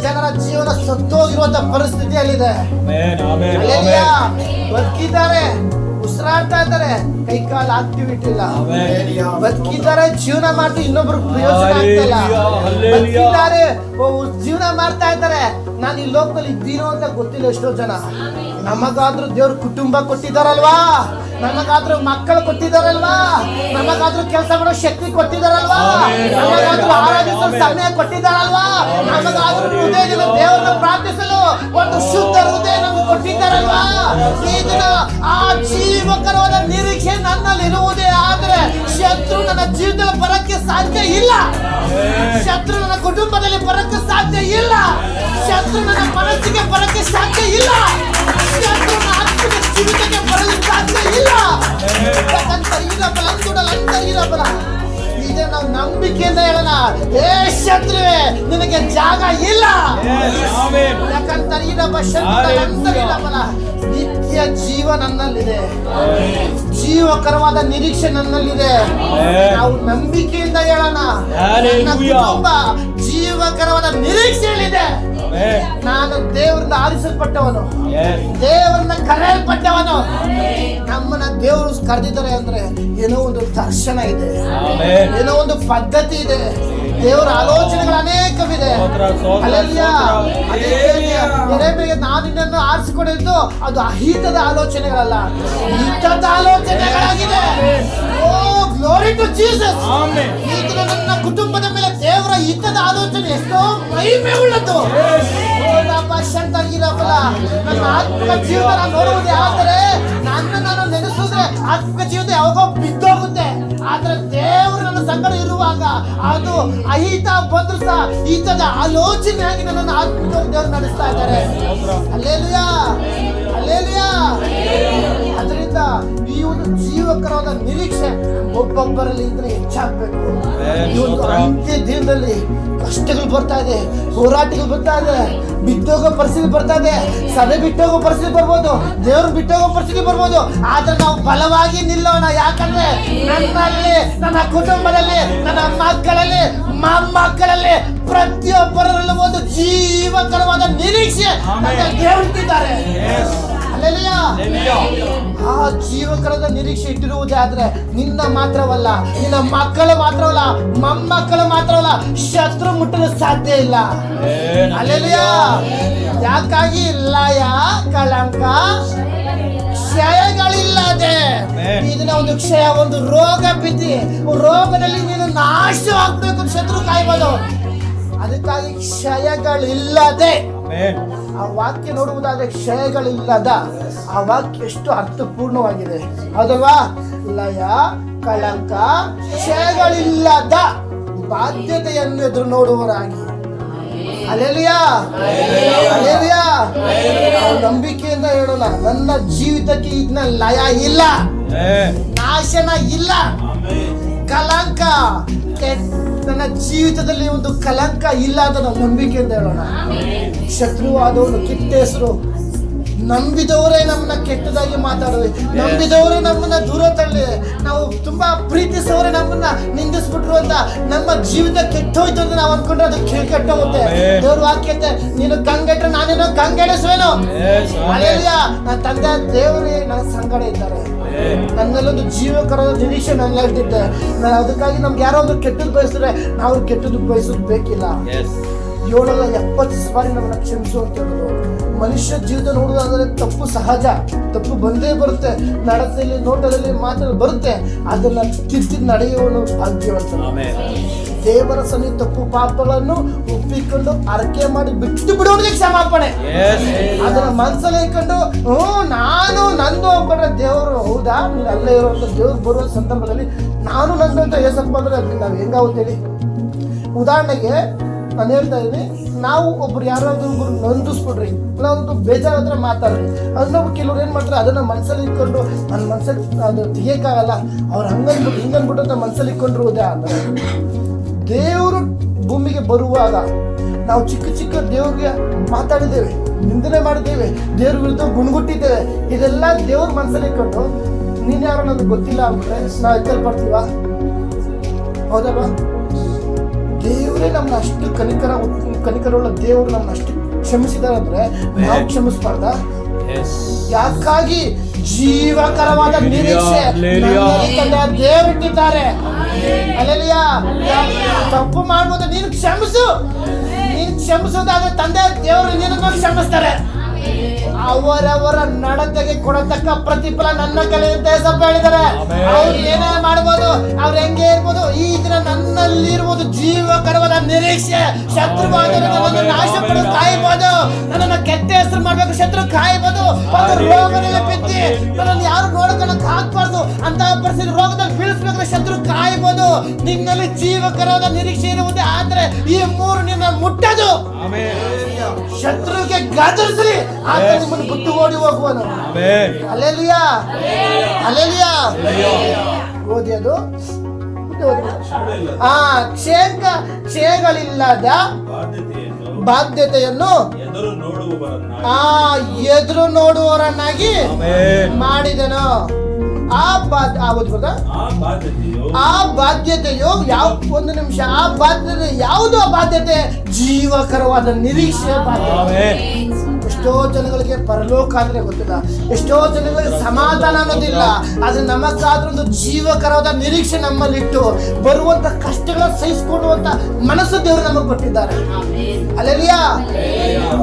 ಜನರ ಜೀವನ ಸತ್ತೋಗಿರುವಂತ ಪರಿಸ್ಥಿತಿಯಲ್ಲಿದೆ. ಹಲ್ಲೆಲೂಯಾ. ಬದುಕಿದ್ದಾರೆ, ಉಸಿರಾಡ್ತಾ ಇದ್ದಾರೆ, ಕೈ ಕಾಲು ಆಕ್ಟಿವಿಟಿ ಇಲ್ಲ. ಬದುಕಿದ್ದಾರೆ, ಜೀವನ ಮಾಡ್ತಾ ಇನ್ನೊಬ್ರು ಪ್ರಯೋಜನ ಆಗ್ತಿಲ್ಲ. ಬದುಕಿದ್ದಾರೆ, ಜೀವನ ಮಾಡ್ತಾ ಇದ್ದಾರೆ. ನಾನು ಈ ಲೋಕದಲ್ಲಿ ಇದ್ದೀನೋ ಅಂತ ಗೊತ್ತಿಲ್ಲ ಎಷ್ಟೋ ಜನ. ನಮಗಾದ್ರೂ ದೇವ್ರ ಕುಟುಂಬ ಕೊಟ್ಟಿದ್ದಾರಲ್ವಾ, ನಮಗಾದ್ರೂ ಮಕ್ಕಳು ಕೊಟ್ಟಿದ್ದಾರಲ್ವಾ, ನಮಗಾದ್ರೂ ಕೆಲಸ ಮಾಡೋ ಶಕ್ತಿ ಕೊಟ್ಟಿದ್ದಾರಲ್ವಾ, ನಮಗಾದ್ರೂ ಆರಾಧಿಸಲು ಸಮಯ ಕೊಟ್ಟಿದ್ದಾರಲ್ವಾ, ನಮಗಾದ್ರೂ ಹೃದಯದಿಂದ ದೇವರನ್ನು ಪ್ರಾರ್ಥಿಸಲು ಒಂದು ಶುದ್ಧ ಹೃದಯ ನಮಗೆ ಕೊಟ್ಟಿದ್ದಾರಲ್ವಾ. ಈ ದಿನ ಆ ಜೀವಕರವಾದ ನಿರೀಕ್ಷೆ ನನ್ನಲ್ಲಿ ಇರುವುದೇ ಆದ್ರೆ ಶತ್ರು ನನ್ನ ಜೀವಿತದಲ್ಲಿ ಬರಕ್ಕೆ ಸಾಧ್ಯ ಇಲ್ಲ. ಶತ್ರು ನನ್ನ ಕುಟುಂಬದಲ್ಲಿ ಬರಕ್ಕೆ ಸಾಧ್ಯ ಇಲ್ಲ. ಶತ್ರು ನನ್ನ ಮನಸ್ಸಿಗೆ ಬರಕ್ಕೆ ಸಾಧ್ಯ ಇಲ್ಲ. ಶತ್ರು ನನ್ನ ಆತ್ಮಿಕ ಜೀವಿತಕ್ಕೆ ಬರಲು ಸಾಧ್ಯ ಇಲ್ಲ. ಇರಬಲ ಈಗ ನಾವು ನಂಬಿಕೆಯಿಂದ ಹೇಳೋಣ, ಏ ಶತ್ರುವೆ ನಿನಗೆ ಜಾಗ ಇಲ್ಲ. ಯಾಕಂತ ಇರಬಲ ನಿತ್ಯ ಜೀವ ನನ್ನಲ್ಲಿದೆ, ಜೀವಕರವಾದ ನಿರೀಕ್ಷೆ ನನ್ನಲ್ಲಿದೆ. ನಾವು ನಂಬಿಕೆಯಿಂದ ಹೇಳೋಣ, ನನ್ನ ಕುಟುಂಬ ಜೀವಕರವಾದ ನಿರೀಕ್ಷೆಯಲ್ಲಿದೆ. ನಾನು ದೇವರಿಂದ ಆರಿಸಲ್ಪಟ್ಟವನು, ದೇವರನ್ನ ಕರೆಯಲ್ಪಟ್ಟವನು. ನಮ್ಮನ್ನ ದೇವರು ಕರೆದಿದ್ದಾರೆ ಅಂದ್ರೆ ಏನೋ ಒಂದು ದರ್ಶನ ಇದೆ, ಏನೋ ಒಂದು ಪದ್ಧತಿ ಇದೆ, ದೇವರ ಆಲೋಚನೆಗಳು ಅನೇಕವಿದೆ. ಹಲ್ಲೆಲೂಯಾ. ನಾನು ನಿನ್ನನ್ನು ಆರಿಸಿಕೊಂಡಿದ್ದು ಅದು ಅಹಿತದ ಆಲೋಚನೆಗಳಲ್ಲ, ಹಿತದ ಆಲೋಚನೆಗಳಾಗಿದೆ. ಓ ಗ್ಲೋರಿ ಟು ಜೀಸಸ್. ಈ ದಿನ ನನ್ನ ಕುಟುಂಬದ ಮೇಲೆ ದೇವರ ಹಿತದ ಆಲೋಚನೆ ಎಷ್ಟೋ ಮಹಿಮೆ ಉಳ್ಳದ್ದು. ನನ್ನ ಆತ್ಮಿಕ ಜೀವನ ನಾನು ನೋಡುವುದೇ ಆದರೆ ನಾನು ನೆನೆಸಿದ್ರೆ ಆತ್ಮಿಕ ಜೀವನ ಯಾವಾಗೋ ಬಿದ್ದೋಗುತ್ತೆ. ಆದ್ರೆ ದೇವರು ನನ್ನ ಸಂಗಡ ಇರುವಾಗ ಅದು ಅಹಿತ ಬಂದ್ರು ಸಹ ಹಿತದ ಆಲೋಚನೆಯಾಗಿ ನನ್ನನ್ನು ಆತ್ಮಿಕ ದೇವರು ನಡೆಸ್ತಾ ಇದ್ದಾರೆ. Hallelujah, hallelujah. ಅದರಿಂದ ಈ ಒಂದು ಜೀವಕರವಾದ ನಿರೀಕ್ಷೆ ಒಬ್ಬೊಬ್ಬರಲ್ಲಿ ಇದ್ರೆ ಹೆಚ್ಚಾಗಬೇಕು. ಈ ಒಂದು ಅಂತ್ಯ ದಿನದಲ್ಲಿ ಕಷ್ಟಗಳು ಬರ್ತಾ ಇದೆ, ಹೋರಾಟಗಳು ಬರ್ತಾ ಇದೆ, ಬಿಟ್ಟೋಗೋ ಪರಿಸ್ಥಿತಿ ಬರ್ತಾ ಇದೆ, ಸಭೆ ಬಿಟ್ಟೋಗೋ ಪರಿಸ್ಥಿತಿ ಬರ್ಬೋದು, ದೇವ್ರು ಬಿಟ್ಟೋಗೋ ಪರಿಸ್ಥಿತಿ ಬರ್ಬೋದು. ಆದ್ರೆ ನಾವು ಬಲವಾಗಿ ನಿಲ್ಲೋಣ. ಯಾಕಂದ್ರೆ ನನ್ನಲ್ಲಿ, ನನ್ನ ಕುಟುಂಬದಲ್ಲಿ, ನನ್ನ ಮಕ್ಕಳಲ್ಲಿ, ಮೊಮ್ಮಕ್ಕಳಲ್ಲಿ ಪ್ರತಿಯೊಬ್ಬರಲ್ಲೂ ಒಂದು ಜೀವಕರವಾದ ನಿರೀಕ್ಷೆ ದೇವರಿದ್ದಾರೆ. ಹಲ್ಲೆಲೂಯಾ. ಆ ಜೀವಕರದ ನಿರೀಕ್ಷೆ ಇಟ್ಟಿರುವುದೇ ಆದ್ರೆ ನಿನ್ನ ಮಾತ್ರವಲ್ಲ, ನಿನ್ನ ಮಕ್ಕಳು ಮಾತ್ರವಲ್ಲ, ಮೊಮ್ಮಕ್ಕಳು ಮಾತ್ರವಲ್ಲ, ಶತ್ರು ಮುಟ್ಟಲು ಸಾಧ್ಯ ಇಲ್ಲ. ಹಲ್ಲೆಲೂಯಾ. ಯಾಕಾಗಿ ಲಯ, ಕಳಂಕ, ಕ್ಷಯಗಳಿಲ್ಲದೆ. ಇದನ್ನ ಒಂದು ಕ್ಷಯ, ಒಂದು ರೋಗ ಬಿದ್ದಿ, ರೋಗದಲ್ಲಿ ನೀನು ನಾಶವಾಗಬೇಕು, ಶತ್ರು ಕಾಯ್ಬೋದು. ಅದಕ್ಕಾಗಿ ಕ್ಷಯಗಳಿಲ್ಲದೆ. ಆ ವಾಕ್ಯ ನೋಡುವುದಾದ್ರೆ ಕ್ಷಯಗಳಿಲ್ಲದ ಆ ವಾಕ್ಯ ಎಷ್ಟು ಅರ್ಥಪೂರ್ಣವಾಗಿದೆ ಅದಲ್ವಾ. ಲಯ, ಕಳಂಕ, ಕ್ಷಯಗಳಿಲ್ಲದ ಬಾಧ್ಯತೆಯನ್ನು ಎದುರು ನೋಡುವವರಾಗಿ. Hallelujah, hallelujah. ನಂಬಿಕೆಯಿಂದ ಹೇಳೋಣ, ನನ್ನ ಜೀವಿತಕ್ಕೆ ಇದನ್ನ ಲಯ ಇಲ್ಲ, ನಾಶನ ಇಲ್ಲ, ಕಳಂಕ, ನನ್ನ ಜೀವಿತದಲ್ಲಿ ಒಂದು ಕಳಂಕ ಇಲ್ಲ ಅಂತ ನಾವು ನಂಬಿಕೆಯಿಂದ ಹೇಳೋಣ. ಶತ್ರುವಾದವನು ಕೆಟ್ಟ ಹೆಸರು, ನಂಬಿದವರೇ ನಮ್ಮನ್ನ ಕೆಟ್ಟದಾಗಿ ಮಾತಾಡುವೆ, ನಂಬಿದವರೇ ನಮ್ಮನ್ನ ದೂರ ತಳ್ಳಿ, ನಾವು ತುಂಬಾ ಪ್ರೀತಿಸೋರೆ ನಮ್ಮನ್ನ ನಿಂದಿಸ್ಬಿಟ್ರು ಅಂತ ನಮ್ಮ ಜೀವಿತ ಕೆಟ್ಟೋಯ್ತು ಅಂತ ನಾವು ಅನ್ಕೊಂಡ್ರೆ ಅದು ಕೆಟ್ಟೋಗುತ್ತೆ. ದೇವ್ರ ವಾಕ್ಯ ಅಂತೆ, ನೀನು ಕಂಗೆಟ್ರೆ ನಾನೇನೋ ಕಂಗೆಡಿಸುವೇನೋ. ಹಲ್ಲೆಲೂಯಾ. ನನ್ನ ತಂದೆ ದೇವರೇ ನನ್ನ ಸಂಗಡ ಇದ್ದಾರೆ. ನನ್ನಲ್ಲೊಂದು ಜೀವಕರದ ನಿರೀಕ್ಷೆ ನನ್ನಲ್ಲಿದ್ದೆ. ನಾನು ಅದಕ್ಕಾಗಿ ನಮ್ಗೆ ಯಾರೋ ಒಂದು ಕೆಟ್ಟದ್ದು ಬಯಸಿದ್ರೆ ನಾವು ಕೆಟ್ಟದ್ದು ಬಯಸೋದು ಬೇಕಿಲ್ಲ. 770 ಬಾರಿ ನಮ್ಮನ್ನ ಕ್ಷಮಿಸು ಅಂತ ಹೇಳೋದು. ಮನುಷ್ಯ ಜೀವಿತ ನೋಡುವುದಾದ್ರೆ ತಪ್ಪು ಸಹಜ, ತಪ್ಪು ಬಂದೇ ಬರುತ್ತೆ, ನಡತೆಯಲ್ಲಿ, ನೋಟದಲ್ಲಿ, ಮಾತಲ್ಲಿ ಬರುತ್ತೆ. ಅದನ್ನ ತಿದ್ದಿ ನಡೆಯುವನು ಭಾಗ್ಯವಂತ. ದೇವರ ಸನ್ನಿಧಿ ತಪ್ಪು ಪಾಪಗಳನ್ನು ಒಪ್ಪಿಕೊಂಡು ಅರಕೆ ಮಾಡಿ ಬಿಟ್ಟು ಬಿಡೋನಿಗೆ ಕ್ಷಮಾಪಣೆ. ಅದನ್ನ ಮನಸ್ಸಲ್ಲಿ ಇಟ್ಕೊಂಡು ನಾನು ನಂದು ಒಬ್ಬರ ದೇವರು, ಹೌದಾ ನೀನು ಅಲ್ಲೇ ಇರುವಂತ ದೇವ್ರು ಬರುವ ಸಂದರ್ಭದಲ್ಲಿ ನಾನು ನಂದು ಅಂತ ಏಸಪ್ಪ ಅಂದ್ರೆ ನಾವು ಹೆಂಗಾಗುತ್ತೇಳಿ. ಉದಾಹರಣೆಗೆ ನಾನು ಹೇಳ್ತಾ ಇದ್ದೀನಿ, ನಾವು ಒಬ್ರು ಯಾರಾದ್ರೂ ಒಬ್ರು ನೊಂದಿಸ್ಬಿಡ್ರಿ, ನಾವೊಂದು ಬೇಜಾರ ಹತ್ರ ಮಾತಾಡ್ರಿ, ಅದನ್ನೊಬ್ಬ ಕೆಲವ್ರು ಏನು ಮಾಡ್ತಾರೆ, ಅದನ್ನ ಮನಸ್ಸಲ್ಲಿ ಇಟ್ಕೊಂಡು ನನ್ನ ಮನಸ್ಸಲ್ಲಿ ಅದು ತೆಗಿಯಕ್ಕಾಗಲ್ಲ, ಅವ್ರು ಹಂಗನ್ಬಿಟ್ಟು ಹಿಂಗನ್ಬಿಟ್ಟು ಅಂತ ಮನಸ್ಸಲ್ಲಿ ಇಟ್ಕೊಂಡಿರುವುದೇ. ಅಂದರೆ ದೇವರು ಭೂಮಿಗೆ ಬರುವಾಗ ನಾವು ಚಿಕ್ಕ ಚಿಕ್ಕ ದೇವ್ರಿಗೆ ಮಾತಾಡಿದ್ದೇವೆ, ನಿಂದನೆ ಮಾಡಿದ್ದೇವೆ, ದೇವ್ರ ವಿರುದ್ಧ ಗುಣಗುಟ್ಟಿದ್ದೇವೆ. ಇದೆಲ್ಲ ದೇವ್ರ ಮನಸ್ಸಲ್ಲಿ ಇಟ್ಕೊಂಡು ನೀನು ಯಾರು ನನಗೆ ಗೊತ್ತಿಲ್ಲ ಅಂದ್ರೆ ನಾವು ಎಚ್ಚಲ್ಪಡ್ತೀವ, ಹೌದಲ್ವಾ? ದೇವರೇ ನಮ್ಮನ್ನ ಅಷ್ಟು ಕನಿಕರವುಳ್ಳ ದೇವರು ನಮ್ಮನ್ನ ಅಷ್ಟು ಕ್ಷಮಿಸಿದಾರೆ ಅಂದ್ರೆ ನಾವು ಕ್ಷಮಿಸಬಾರ್ದ? ಯಾಕಾಗಿ ಜೀವಕರವಾದ ನಿರೀಕ್ಷೆ ದೇವರಿಟ್ಟಿದ್ದಾರೆ. ಅಲ್ಲೆಲಿಯಾ, ತಪ್ಪು ಮಾಡ್ಬೋದು, ನೀನು ಕ್ಷಮಿಸು. ನೀನು ಕ್ಷಮಿಸೋದಾದ್ರೆ ತಂದೆ ದೇವರು ನಿನ್ನನ್ನು ಕ್ಷಮಿಸ್ತಾರೆ. ಅವರವರ ನಡತೆಗೆ ಕೊಡತಕ್ಕ ಪ್ರತಿಫಲ ನನ್ನ ಕಲೆಯಂತೆ ಸಭೆ ಹೇಳಿದ್ದಾರೆ. ಅವ್ರು ಏನೇ ಮಾಡ್ಬೋದು, ಅವ್ರು ಹೆಂಗೆ ಇರ್ಬೋದು, ಈ ದಿನ ನನ್ನಲ್ಲಿ ಇರುವುದು ಜೀವಕರವಾದ ನಿರೀಕ್ಷೆ. ಶತ್ರುವಾದರೂ ನನ್ನನ್ನು ನಾಶ ಪಡೆದು ಕಾಯಬಹುದು, ನನ್ನನ್ನು ಕೆಟ್ಟ ಹೆಸರು ಮಾಡ್ಬೇಕು ಶತ್ರು ಕಾಯಬಹುದು. ರೋಗದಲ್ಲಿ ಬಿದ್ದಿ ನನ್ನನ್ನು ಯಾರು ನೋಡ್ಕೊಳಕ್ ಹಾಕ್ಬಾರ್ದು ಅಂತ ಪರಿಸ್ಥಿತಿ ರೋಗದಲ್ಲಿ ಬೀಳಿಸ್ಬೇಕಾದ್ರೆ ಶತ್ರು ಕಾಯಬಹುದು. ನಿನ್ನಲ್ಲಿ ಜೀವಕರವಾದ ನಿರೀಕ್ಷೆ ಇರುವುದೇ ಆದ್ರೆ ಈ ಮೂರು ನಿನ್ನ ಮುಟ್ಟದು. ಶತ್ರುವಿಗೆ ಗದರಿಸಲಿ, ಆತ ನಿಮ್ಮನ್ನು ಬಿಟ್ಟು ಓಡಿ ಹೋಗುವನು. Hallelujah, hallelujah. ಓದಿ ಅದು ಕ್ಷಯಗಳಿಲ್ಲದ ಬಾಧ್ಯತೆಯನ್ನು ಎದುರು ನೋಡುವವರನ್ನಾಗಿ ಮಾಡಿದನು. ಆ ಬಾಧ್ಯತೆಯು ಒಂದು ನಿಮಿಷ, ಆ ಬಾಧ್ಯತೆ ಯಾವುದು? ಆ ಬಾಧ್ಯತೆ ಜೀವಕರವಾದ ನಿರೀಕ್ಷೆ ಬಾಧ್ಯತೆ. ಎಷ್ಟೋ ಜನಗಳಿಗೆ ಪರಲೋಕ ಅಂದ್ರೆ ಗೊತ್ತಿಲ್ಲ, ಎಷ್ಟೋ ಜನಗಳಿಗೆ ಸಮಾಧಾನ ಅನ್ನೋದಿಲ್ಲ. ಆದ್ರೆ ನಮಗಾದ್ರೂ ಒಂದು ಜೀವಕರವಾದ ನಿರೀಕ್ಷೆ ನಮ್ಮಲ್ಲಿಟ್ಟು ಬರುವಂತ ಕಷ್ಟಗಳನ್ನು ಸಹಿಸಿಕೊಳ್ಳುವಂತ ಮನಸ್ಸು ದೇವರು ನಮಗೆ ಕೊಟ್ಟಿದ್ದಾರೆ. ಹಲ್ಲೆಲೂಯಾ.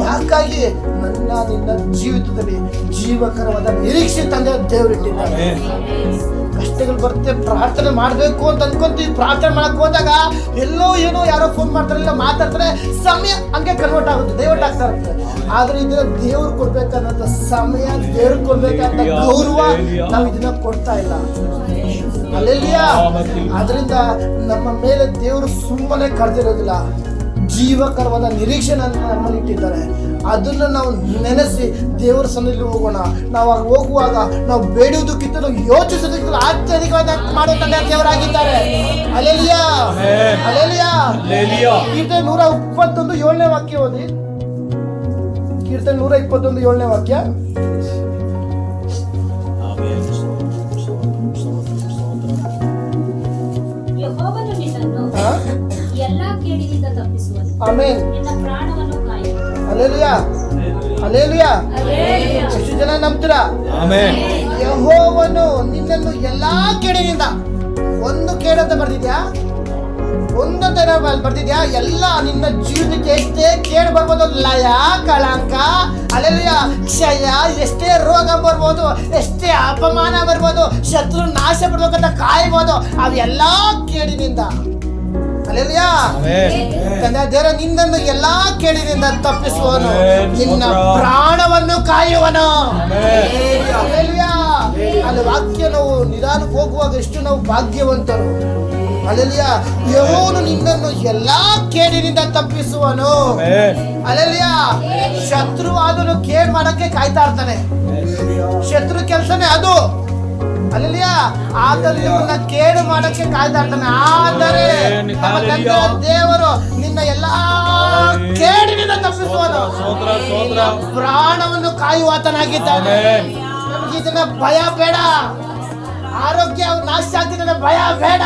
ಯಾಕಾಗಿ ನಿನ್ನ ಜೀವಿತದಲ್ಲಿ ಜೀವಕರವಾದ ನಿರೀಕ್ಷೆ ತಂದೆ ದೇವರಿಟ್ಟಿದ್ದಾರೆ. ಕಷ್ಟಗಳು ಬರುತ್ತೆ, ಪ್ರಾರ್ಥನೆ ಮಾಡ್ಬೇಕು ಅಂತ ಅನ್ಕೊಂತೀವಿ. ಪ್ರಾರ್ಥನೆ ಮಾಡಕ್ ಹೋದಾಗ ಎಲ್ಲೋ ಏನೋ ಯಾರೋ ಫೋನ್ ಮಾಡ್ತಾರೆ, ಇಲ್ಲ ಮಾತಾಡ್ತಾರೆ, ಸಮಯ ಹಂಗೆ ಕನ್ವರ್ಟ್ ಆಗುತ್ತೆ, ಡೈವರ್ಟ್ ಆಗ್ತಾ ಇರುತ್ತೆ. ಆದ್ರೆ ಇದನ್ನ ದೇವ್ರು ಕೊಡ್ಬೇಕನ್ನೋ ಸಮಯ, ದೇವ್ರು ಕೊಡ್ಬೇಕಂತ ಗೌರವ ನಾವು ಇದನ್ನ ಕೊಡ್ತಾ ಇಲ್ಲ. ಹಲ್ಲೆಲೂಯಾ. ಅದರಿಂದ ನಮ್ಮ ಮೇಲೆ ದೇವರು ಸುಮ್ಮನೆ ಕರೆದಿರೋದಿಲ್ಲ, ಜೀವಕರವಾದ ನಿರೀಕ್ಷೆ ನಮ್ಮಲ್ಲಿ ಇಟ್ಟಿದ್ದಾರೆ. ಅದನ್ನು ನಾವು ನೆನೆಸಿ ದೇವರ ಸನ್ನಿಧಿಗೆ ಹೋಗೋಣ. ನಾವು ಹೋಗುವಾಗ ನಾವು ಬೇಡುವುದಕ್ಕಿಂತಲೂ ಯೋಚಿಸೋದಕ್ಕಿಂತಲೂ ಅತ್ಯಧಿಕವಾದ ಮಾಡೋ ತಂದೆ ದೇವರಾಗಿದ್ದಾರೆ. Hallelujah, hallelujah. ಕೀರ್ತನೆ 121 7ನೇ ವಾಕ್ಯ ಓದಿ. ಕೀರ್ತನೆ 121 7ನೇ ವಾಕ್ಯ. ಆಮೆನ್. Hallelujah, hallelujah. ಎಷ್ಟು ಜನ ನಂಬ್ತೀರಾ? ಆಮೆನ್. ಯೆಹೋವನು ನಿನ್ನನ್ನು ಎಲ್ಲಾ ಕೇಡಿನಿಂದ, ಒಂದು ಕೇಡಂತ ಬರ್ದಿದ್ಯಾ, ಒಂದು ತರ ಬರ್ದಿದ್ಯಾ, ಎಲ್ಲ ನಿನ್ನ ಜೀವನಕ್ಕೆ ಎಷ್ಟೇ ಕೇಡು ಬರ್ಬೋದು, ಲಯ, ಕಳಂಕ, ಹಲ್ಲೆಲೂಯಾ, ಕ್ಷಯ, ಎಷ್ಟೇ ರೋಗ ಬರ್ಬೋದು, ಎಷ್ಟೇ ಅಪಮಾನ ಬರ್ಬೋದು, ಶತ್ರು ನಾಶ ಪಡ್ಬೇಕಂತ ಕಾಯ್ಬೋದು, ಅವೆಲ್ಲಾ ಕೇಡಿನಿಂದ. ಹಲ್ಲೆಲೂಯಾ. ತಂದೆ ದೇವರ ನಿನ್ನನ್ನು ಎಲ್ಲಾ ಕೇಡಿನಿಂದ ತಪ್ಪಿಸುವನು, ನಿನ್ನ ಪ್ರಾಣವನ್ನು ಕಾಯುವನು. ಹಲ್ಲೆಲೂಯಾ. ಅಲ್ಲಿ ವಾಕ್ಯ ನಾವು ನಿಧಾನಕ್ಕೆ ಹೋಗುವಾಗ ಎಷ್ಟು ನಾವು ಭಾಗ್ಯವಂತರು. ಹಲ್ಲೆಲೂಯಾ. ಯೆಹೋವನು ನಿನ್ನನ್ನು ಎಲ್ಲಾ ಕೇಡಿನಿಂದ ತಪ್ಪಿಸುವನು. ಹಲ್ಲೆಲೂಯಾ. ಶತ್ರು ಆದನು ಕೇಡ್ ಮಾಡಕ್ಕೆ ಕಾಯ್ತಾ ಇರ್ತಾನೆ, ಶತ್ರು ಕೆಲಸನೇ ಅದು. ಹಲ್ಲೆಲೂಯಾ. ಆತನು ನಿಮ್ಮನ್ನ ಕೇಡು ಮಾಡಕ್ಕೆ ಕಾಯ್ತಾ ಇರ್ತಾನೆ. ಆದರೆ ದೇವರು ನಿನ್ನ ಎಲ್ಲಾ ಕೇಡಿನಿಂದ ತಪ್ಪಿಸುವನು, ಪ್ರಾಣವನ್ನು ಕಾಯುವಾತನಾಗಿದ್ದಾನೆ. ನಮ್ಗೆ ಇದನ್ನ ಭಯ ಬೇಡ, ಆರೋಗ್ಯ ನಾಶ ಆಗ್ತಿದೆ, ಭಯ ಬೇಡ.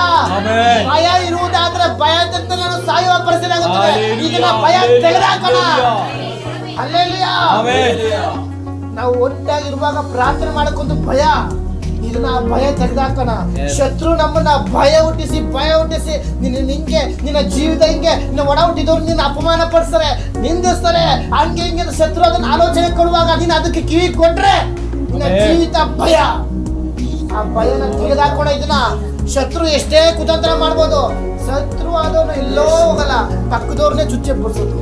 ಭಯ ಇರುವುದಾದ್ರೆ ಭಯದಿಂದ ನಾನು ಸಾಯುವ ಪರಿಸ್ಥಿತಿ ಆಗುತ್ತದೆ. ಇದನ್ನ ಭಯ ತೆಗೆದಾಕೋಣ. ಹಲ್ಲೆಲೂಯಾ. ನಾವು ಒಟ್ಟಾಗಿರುವಾಗ ಪ್ರಾರ್ಥನೆ ಮಾಡಕ್ಕೊಂದು ಭಯ, ಇದನ್ನ ಭಯ ತೆಗೆದಾಕೋಣ. ಶತ್ರು ನಮ್ಮನ್ನ ಭಯ ಹುಟ್ಟಿಸಿ ನಿಂಗೆ ನಿನ್ನ ಜೀವಿತ ಹಿಂಗೆ ನಿನ್ನ ಒಡ ಹುಟ್ಟಿದವ್ರು ನಿನ್ನ ಅಪಮಾನ ಪಡಿಸ್ತಾರೆ, ನಿಂದಿಸ್ತಾರೆ, ಹಂಗೆ ಹಿಂಗೆ ಶತ್ರು ಅದನ್ನ ಆಲೋಚನೆ ಕೊಡುವಾಗ ನೀನು ಅದಕ್ಕೆ ಕಿವಿ ಕೊಟ್ರೆ ನಿನ್ನ ಜೀವಿತ ಭಯ. ಆ ಭಯನ ತೆಗೆದಾಕೋಣ. ಇದನ್ನ ಶತ್ರು ಎಷ್ಟೇ ಕುತಂತ್ರ ಮಾಡ್ಬೋದು, ಶತ್ರು ಆದವನು ಎಲ್ಲೋ ಹೋಗಲ್ಲ, ಪಕ್ಕದವ್ರನ್ನೇ ಚುಚ್ಚೆ ಬಿಡಿಸೋದು,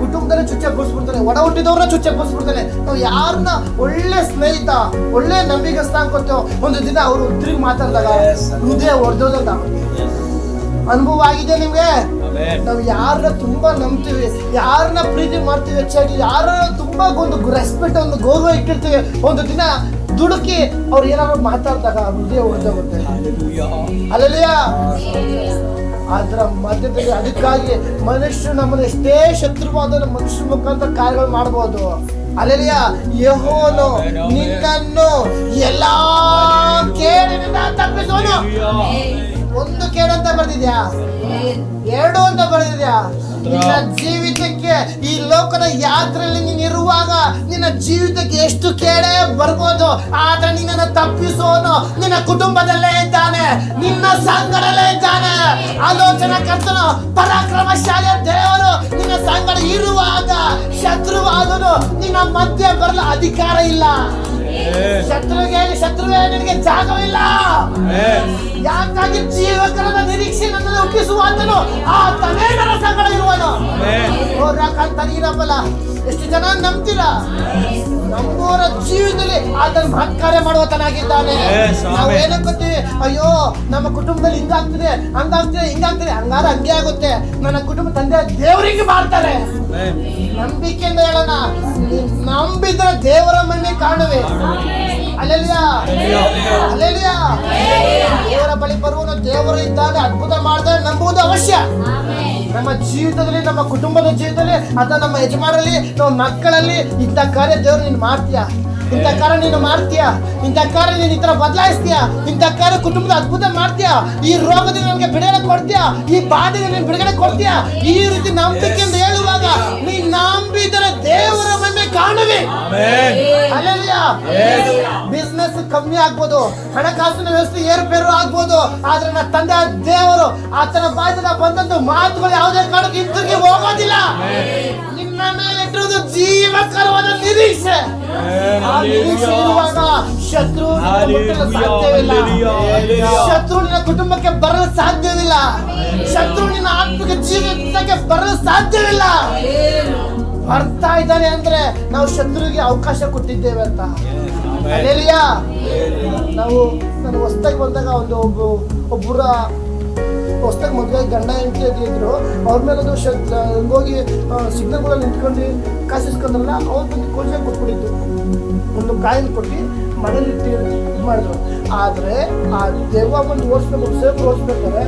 ಕುಟುಂಬದಲ್ಲೇ ಚುಚ್ಚೆ ಬಿಡಿಸ್ಬಿಡ್ತಾನೆ, ಒಡ ಹುಟ್ಟಿದವ್ರನ್ನ ಚುಚ್ಚೆ ಬಿಡಿಸ್ಬಿಡ್ತಾನೆ. ನಾವು ಯಾರನ್ನ ಒಳ್ಳೆ ಸ್ನೇಹಿತ, ಒಳ್ಳೆ ನಂಬಿಕಸ್ಥ ಅನ್ಕೊತೇವೆ, ಒಂದು ದಿನ ಅವರು ತಿರುಗಿ ಮಾತಾಡಿದಾಗ ಹೃದಯ ಹೊಡೆದೋದಂತ ಅನುಭವ ಆಗಿದೆ ನಿಮ್ಗೆ. ನಾವು ಯಾರನ್ನ ತುಂಬಾ ನಂಬ್ತೀವಿ, ಯಾರನ್ನ ಪ್ರೀತಿ ಮಾಡ್ತೀವಿ, ಹೆಚ್ಚಾಗಿ ಯಾರ ತುಂಬಾ ಒಂದು ರೆಸ್ಪೆಕ್ಟ್, ಒಂದು ಗೌರವ ಇಟ್ಟಿರ್ತೀವಿ, ಒಂದು ದಿನ ದುಡುಕಿ ಅವ್ರು ಏನಾದ್ರು ಮಾತಾಡಿದಾಗ ಹೃದಯ ಹೊಡೆದೋಗುತ್ತೆ. ಹಲ್ಲೆಲೂಯಾ. ಅದರ ಮಧ್ಯದಲ್ಲಿ ಅದಕ್ಕಾಗಿ ಮನುಷ್ಯ ನಮ್ಮನ್ನು ಎಷ್ಟೇ ಶತ್ರುವಾದ ಮನುಷ್ಯ ಮುಖಾಂತರ ಕಾರ್ಯಗಳು ಮಾಡಬಹುದು. ಹಲ್ಲೆಲೂಯಾ. ಯೆಹೋವನು ನಿನ್ನನ್ನು ಎಲ್ಲಾ ಕೇಡಿನಿಂದ ತಪ್ಪಿಸುವನು. ಒಂದು ಕೇಡು ಅಂತ ಬರ್ದಿದ್ಯಾ, ಎರಡು ಅಂತ ಬರ್ದಿದ್ಯಾ. ನಿನ್ನ ಜೀವಿತಕ್ಕೆ ಈ ಲೋಕದ ಯಾತ್ರೆಯಲ್ಲಿ ನೀನು ಇರುವಾಗ ನಿನ್ನ ಜೀವಿತಕ್ಕೆ ಎಷ್ಟು ಕೇಳೇ ಬರ್ಬೋದು, ಆದ್ರೆ ನಿನ್ನನ್ನು ತಪ್ಪಿಸೋನು ನಿನ್ನ ಕುಟುಂಬದಲ್ಲೇ ಇದ್ದಾನೆ, ನಿನ್ನ ಸಂಗಡಲ್ಲೇ ಇದ್ದಾನೆ. ಆಲೋಚನಾ ಕರ್ತನು ಪರಾಕ್ರಮಶಾಲಿಯ ದೇವರು ನಿನ್ನ ಸಂಗಡ ಇರುವಾಗ ಶತ್ರುವಾದನು ನಿನ್ನ ಮಧ್ಯೆ ಬರಲು ಅಧಿಕಾರ ಇಲ್ಲ. ಶತ್ರುವೇ ನಿನಗೆ ಜಾಗವಿಲ್ಲ. ಯಾಕಾಗಿ ಜೀವಕರದ ನಿರೀಕ್ಷೆ ನನ್ನನ್ನು ಹುಟ್ಟಿಸುವಾತನು ಆತನೇ ನನ್ನ ಸಂಗಡ ಇರುವನು. ಎಷ್ಟು ಜನ ನಂಬ್ತೀರಾ? ನಮ್ಮವರ ಜೀವನದಲ್ಲಿ ಆತನ ಮಹತ್ಕಾರ್ಯ ಮಾಡುವತನಾಗಿದ್ದಾನೆ. ನಾವೇನಕ್ಕೋತೀವಿ, ಅಯ್ಯೋ ನಮ್ಮ ಕುಟುಂಬದಲ್ಲಿ ಹಿಂಗಾಗ್ತಿದೆ, ಹಂಗಾಗ್ತಿದೆ, ಹಿಂಗಾಗ್ತಿದೆ, ಹಂಗಾರೆ ಹಂಗೆ ಆಗುತ್ತೆ, ನನ್ನ ಕುಟುಂಬ ತಂದೆ ದೇವರಿಗೆ ಮಾಡ್ತಾರೆ. ನಂಬಿಕೆಯಿಂದ ಹೇಳೋಣ, ನಂಬಿದ್ರೆ ದೇವರ ಮಣ್ಣೆ ಕಾಣುವೆ. ಅಲ್ಲೆಲಿಯಾ, ಅಲ್ಲೆಲಿಯಾ. ದೇವರ ಬಳಿ ಬರುವನು ದೇವರು ಇದ್ದಾನೆ, ಅದ್ಭುತ ಮಾಡ್ತಾರೆ, ನಂಬುವುದು ಅವಶ್ಯ. ನಮ್ಮ ಜೀವಿತದಲ್ಲಿ, ನಮ್ಮ ಕುಟುಂಬದ ಜೀವಿತದಲ್ಲಿ, ಅಥವಾ ನಮ್ಮ ಯಜಮಾನರಲ್ಲಿ, ನಮ್ಮ ಮಕ್ಕಳಲ್ಲಿ ಇಂಥ ಕಾರ್ಯ ದೇವರು ನೀನು ಮಾಡ್ತೀಯಾ, ಇಂಥ ಕಾರ್ಯ ನೀನು ಮಾಡ್ತೀಯಾ, ಇಂಥ ಕಾರ್ಯ ನೀನು ಈ ತರ ಬದಲಾಯಿಸ್ತೀಯಾ, ಇಂಥ ಕಾರ್ಯ ಕುಟುಂಬದ ಅದ್ಭುತ ಮಾಡ್ತೀಯಾ, ಈ ರೋಗದಿಂದ ನನಗೆ ಬಿಡುಗಡೆ ಕೊಡ್ತೀಯಾ, ಈ ಬಾಧೆಗೆ ನೀನು ಬಿಡುಗಡೆ ಕೊಡ್ತೀಯಾ. ಈ ರೀತಿ ನಂಬಿಕೆಯಿಂದ ಹೇಳುವಾಗ ನೀನು ನಂಬಿದರೆ ದೇವರ ಮನೆ ಕಾಣುವೆ. ಅಲ್ಲೆಲಿಯಾ. ಬಿಸ್ನೆಸ್ ಕಮ್ಮಿ ಆಗ್ಬೋದು, ಹಣಕಾಸಿನ ವ್ಯವಸ್ಥೆ ಏರುಪೇರು ಆಗ್ಬೋದು, ಆದ್ರೆ ನನ್ನ ತಂದೆ ದೇವರು ಆತನ ಬಾಯಿಂದ ಬಂದದ್ದು ಮಾತುಗಳು ಯಾವುದೇ ಕಾರಣಕ್ಕೆ ಹಿಂತಿರುಗಿ ಹೋಗೋದಿಲ್ಲ. ನಿನ್ನ ಮೇಲೆ ಇಟ್ಟಿರುವುದು ಜೀವಕರವಾದ ನಿರೀಕ್ಷೆ. ಆ ನಿರೀಕ್ಷೆ ಇರುವಾಗ ಶತ್ರು ಸಾಧ್ಯವಿಲ್ಲ, ಶತ್ರು ನಿನ್ನ ಕುಟುಂಬಕ್ಕೆ ಬರಲು ಸಾಧ್ಯವಿಲ್ಲ, ಶತ್ರು ನಿನ್ನ ಆತ್ಮಿಕ ಜೀವಿತಕ್ಕೆ ಬರಲು ಸಾಧ್ಯವಿಲ್ಲ. ಬರ್ತಾ ಇದ್ದಾನೆ ಅಂದ್ರೆ ನಾವು ಶತ್ರುವಿಗೆ ಅವಕಾಶ ಕೊಟ್ಟಿದ್ದೇವೆ ಅಂತ. ಅಲ್ಲೆಲಿಯಾ. ನಾನು ಹೊಸದಾಗಿ ಬಂದಾಗ ಒಬ್ಬರ ಹೊಸದಾಗಿ ಮದುವೆ ಗಂಡ ಹೆಂಡತಿ ಇದ್ರು, ಅವ್ರ ಮೇಲೆ ಹೋಗಿ ಸಿಗ್ನಲ್ಗಳಲ್ಲಿ ನಿಂತ್ಕೊಂಡು ಕಾಸಿಸ್ಕೊಂಡ್ರಲ್ಲ, ಅವ್ರು ಬಂದು ಕೋಚೆ ಕೊಟ್ಬಿಟ್ಟಿತ್ತು. ಒಂದು ಕಾಯಿನ್ ಕೊಟ್ಟು ಮನೇಲಿ ಇದು ಮಾಡಿದ್ರು. ಆದರೆ ಆ ದೆವ್ವ ಬಂದು ಓಡಿಸ್ಬೇಕು, ಸೇಫ್ ಓಡಿಸ್ಬೇಕಾದ್ರೆ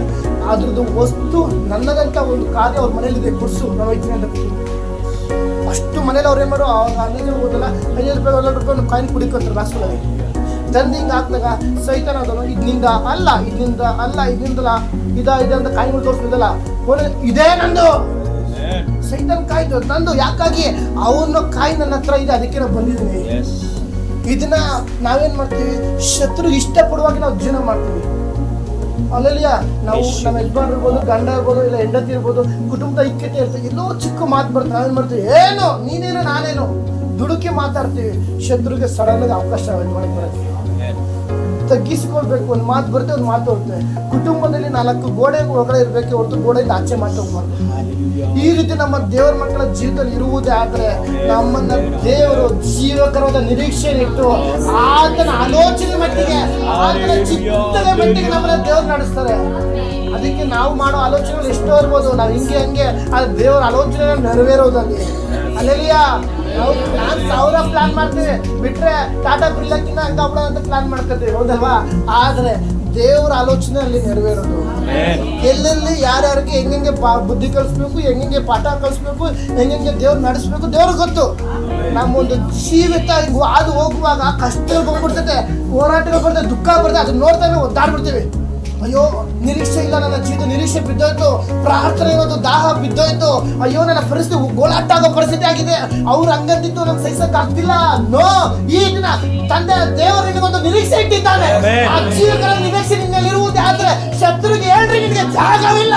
ಅದ್ರದ್ದು ವಸ್ತು ನನ್ನದಂತ ಒಂದು ಕಾರ್ಯ ಅವ್ರ ಮನೇಲಿದೆ, ಕೊಡ್ಸು ನಾವು ಐತೀನಿ ಅಂತ. ಅಷ್ಟು ಮನೇಲಿ ಅವ್ರು ಏನು ಮಾಡೋ, ಅಲ್ಲಿಗೆ ಹೋದಲ್ಲ, 5 ರೂಪಾಯಿ 1 ರೂಪಾಯಿ ಒಂದು ಕಾಯಿನ್ ಕುಡಿಕೊಂತಾರೆ ರಾಷ್ಟ್ರದಲ್ಲಿ. ತಂದು ಹಿಂಗೆ ಹಾಕ್ದಾಗ ಸೈತಾನ ಅದನ್ನು ಇದರಿಂದ ಅಲ್ಲ, ಇದರಿಂದ ಅಲ್ಲ, ಇದರಿಂದಲ್ಲ, ಇದೆ ಅಂತ ಕಾಯಿಗಳು ತೋರಿಸ್ಬಿದ್ದಲ್ಲ, ಇದೇ ನಂದು. ಸೈತಾನ್ ಕಾಯ್ದು ನಂದು. ಯಾಕಾಗಿ ಅವನ ಕಾಯಿ ನನ್ನ ಹತ್ರ ಇದೆ, ಅದಕ್ಕೆ ನಾವು ಬಂದಿದ್ದೀನಿ. ಇದನ್ನ ನಾವೇನ್ ಮಾಡ್ತೀವಿ, ಶತ್ರು ಇಷ್ಟಪಡುವಾಗ ನಾವು ಜೀವನ ಮಾಡ್ತೀವಿ. ಅಲ್ಲೆಲಿಯಾ. ನಾವು ನಮ್ಮ ಯಜಮಾನ್ ಇರ್ಬೋದು, ಗಂಡ ಇರ್ಬೋದು, ಇಲ್ಲ ಹೆಂಡತಿ ಇರ್ಬೋದು, ಕುಟುಂಬದ ಐಕ್ಯತೆ ಇರ್ತದೆ, ಎಲ್ಲೋ ಚಿಕ್ಕ ಮಾತು ಬರ್ತದೆ, ನಾವೇನ್ ಮಾಡ್ತೀವಿ, ಏನು ನೀನೇನು ನಾನೇನು ದುಡುಕಿ ಮಾತಾಡ್ತೀವಿ. ಶತ್ರುಗೆ ಸಡನ್ ಆಗಿ ಅವಕಾಶ ಮಾಡ್ಕೊಳ್ತೀವಿ, ತಗ್ಗಿಸಿಕೊಳ್ಬೇಕು. ಒಂದು ಮಾತು ಬರುತ್ತೆ, ಒಂದು ಮಾತು ಹೋಗ್ತದೆ. ಕುಟುಂಬದಲ್ಲಿ 4 ಗೋಡೆ ಒಳಗಡೆ ಇರಬೇಕು ಹೊರತು ಗೋಡೆಯಿಂದ ಆಚೆ ಮಾತಾಡ್ಬಾರ್ದು. ಈ ರೀತಿ ನಮ್ಮ ದೇವರ ಮಕ್ಕಳ ಜೀವಿತದಲ್ಲಿ ಇರುವುದೇ ಆದ್ರೆ ನಮ್ಮನ್ನ ದೇವರು ಜೀವಕರವಾದ ನಿರೀಕ್ಷೆ ಇಟ್ಟು ಆತನ ಆಲೋಚನೆ ಮಟ್ಟಿಗೆ, ಆತನ ಚಿತ್ತದ ಮಟ್ಟಿಗೆ ನಮ್ಮನ್ನ ದೇವರು ನಡೆಸ್ತಾರೆ. ಅದಕ್ಕೆ ನಾವು ಮಾಡೋ ಆಲೋಚನೆಗಳು ಎಷ್ಟೋ ಇರ್ಬೋದು, ನಾವು ಹಂಗೆ ಅದು ದೇವರ ಆಲೋಚನೆ ನೆರವೇರೋದಲ್ಲಿ. ಅಲ್ಲೆಲಿಯಾ. ನಾವು ಪ್ಲಾನ್ ಮಾಡ್ತೀವಿ, ಬಿಟ್ರೆ ಟಾಟಾ ಬಿರ್ಲಾಕಿನ್ನ ಹಂಗಾಬಿಡ ಅಂತ ಪ್ಲಾನ್ ಮಾಡ್ಕೊತೀವಿ, ಹೌದಲ್ವಾ? ಆದ್ರೆ ದೇವರ ಆಲೋಚನೆ ಅಲ್ಲಿ ನೆರವೇರೋದು. ಎಲ್ಲೆಲ್ಲಿ ಯಾರ್ಯಾರಿಗೆ ಹೆಂಗೆ ಬುದ್ಧಿ ಕಲಿಸ್ಬೇಕು, ಹೆಂಗೆ ಪಾಠ ಕಲಿಸ್ಬೇಕು, ಹೆಂಗೆ ದೇವ್ರು ನಡೆಸ್ಬೇಕು ದೇವ್ರಿಗೆ ಗೊತ್ತು. ನಮ್ಮೊಂದು ಜೀವಿತ ಅದು ಹೋಗುವಾಗ ಕಷ್ಟ ಬಂದ್ಬಿಡ್ತೈತೆ, ಹೋರಾಟಗಳು ಬರ್ತದೆ, ದುಃಖ ಬರ್ತದೆ, ಅದನ್ನ ನೋಡ್ತಾ ಒದ್ದಾಡ್ಬಿಡ್ತೀವಿ. ಅಯ್ಯೋ ನಿರೀಕ್ಷೆ ಇಲ್ಲ, ನನ್ನ ಜೀವಿತ ನಿರೀಕ್ಷೆ ಬಿದ್ದೋಯ್ತು, ಪ್ರಾರ್ಥನೆ ಇರೋದು ದಾಹ ಬಿದ್ದೋಯ್ತು, ಅಯ್ಯೋ ನನ್ನ ಪರಿಸ್ಥಿತಿ ಗೋಳಾಟ ಆಗೋ ಪರಿಸ್ಥಿತಿ ಆಗಿದೆ, ಅವ್ರು ಹಂಗಂತಿತ್ತು ನಮ್ಗೆ ಸಹಿಸಕ್ ಆಗ್ತಿಲ್ಲ. ನೋ, ಈ ದಿನ ತಂದೆ ದೇವರು ನಿನಗೊಂದು ನಿರೀಕ್ಷೆ ಇಟ್ಟಿದ್ದಾನೆ. ಆ ಜೀವಕರ ನಿರೀಕ್ಷೆ ನಿನ್ನಲ್ಲಿ ಇರುವುದೇ ಆದ್ರೆ ಶತ್ರುಗೆ ಹೇಳ್ರಿ, ನಿನಗೆ ಜಾಗವಿಲ್ಲ,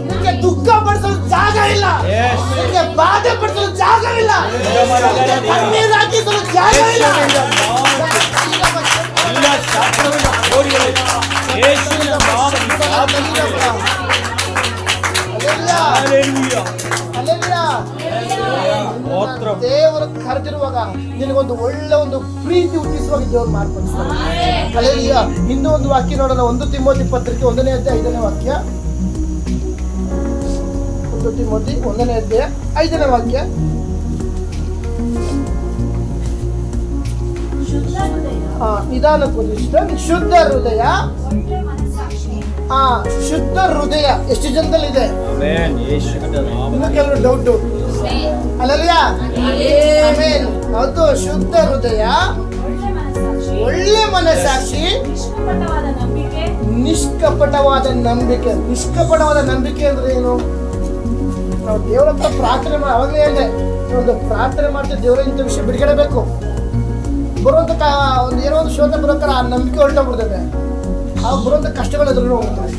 ನಿನಗೆ ದುಃಖ ಪಡಿಸಲು ಜಾಗ ಇಲ್ಲ, ನಿನಗೆ ಬಾಧೆ ಪಡಿಸಲು ಜಾಗವಿಲ್ಲ, ಕಣ್ಣೀರು ಹಾಕಿಸಲು ಜಾಗ ಇಲ್ಲ. ದೇವರು ಕರೆದಿರುವಾಗ ನಿನಗೊಂದು ಒಳ್ಳೆ ಒಂದು ಪ್ರೀತಿ ಹುಟ್ಟಿಸುವಾಗ ದೇವರು ಮಾರ್ಪಡಿಸ್ತಾರೆ. ಹಲ್ಲೆಲೂಯಾ. ಇನ್ನೂ ಒಂದು ವಾಕ್ಯ ನೋಡೋಣ, 1 ತಿಮೋಥಿ ಪತ್ರಿಕೆ 1ನೇ ಅಧ್ಯಾಯ 5ನೇ ವಾಕ್ಯ. 1 ತಿಮೋಥಿ 1ನೇ ಅಧ್ಯಾಯ 5ನೇ ವಾಕ್ಯ. ನಿಧಾನ ಶುದ್ಧ ಹೃದಯ. ಶುದ್ಧ ಹೃದಯ ಎಷ್ಟು ಜನದಲ್ಲಿದೆ? ಇನ್ನು ಕೆಲವರು ಡೌಟು. ಅಲ್ಲಲ್ಯಾ. ಹೌದು, ಶುದ್ಧ ಹೃದಯ ಒಳ್ಳೆ ಮನಸ್ಸಾಕ್ಷಿ, ನಿಷ್ಕಪಟವಾದ ನಂಬಿಕೆ. ನಿಷ್ಕಪಟವಾದ ನಂಬಿಕೆ. ನಿಷ್ಕಪಟವಾದ ನಂಬಿಕೆ ಅಂದ್ರೆ ಏನು? ನಾವು ದೇವರ ಹತ್ರ ಪ್ರಾರ್ಥನೆ ಅವಾಗಲೇ ಹೇಳಿದೆ, ಒಂದು ಪ್ರಾರ್ಥನೆ ಮಾಡ್ತೀವಿ, ದೇವರ ಇಂಥ ವಿಷಯ ಬಿಡುಗಡೆ ಬೇಕು. ಬರುವಂತ ಒಂದು ಏನೋ ಒಂದು ಶೋಧ ಬರೋಕ್ಕಾರ ಆ ನಂಬಿಕೆ ಹೊರಟೋಗ್ಬಿಡ್ತದೆ. ಆ ಬರುವಂತ ಕಷ್ಟಗಳು ಎದುರು ಹೋಗ್ತದೆ.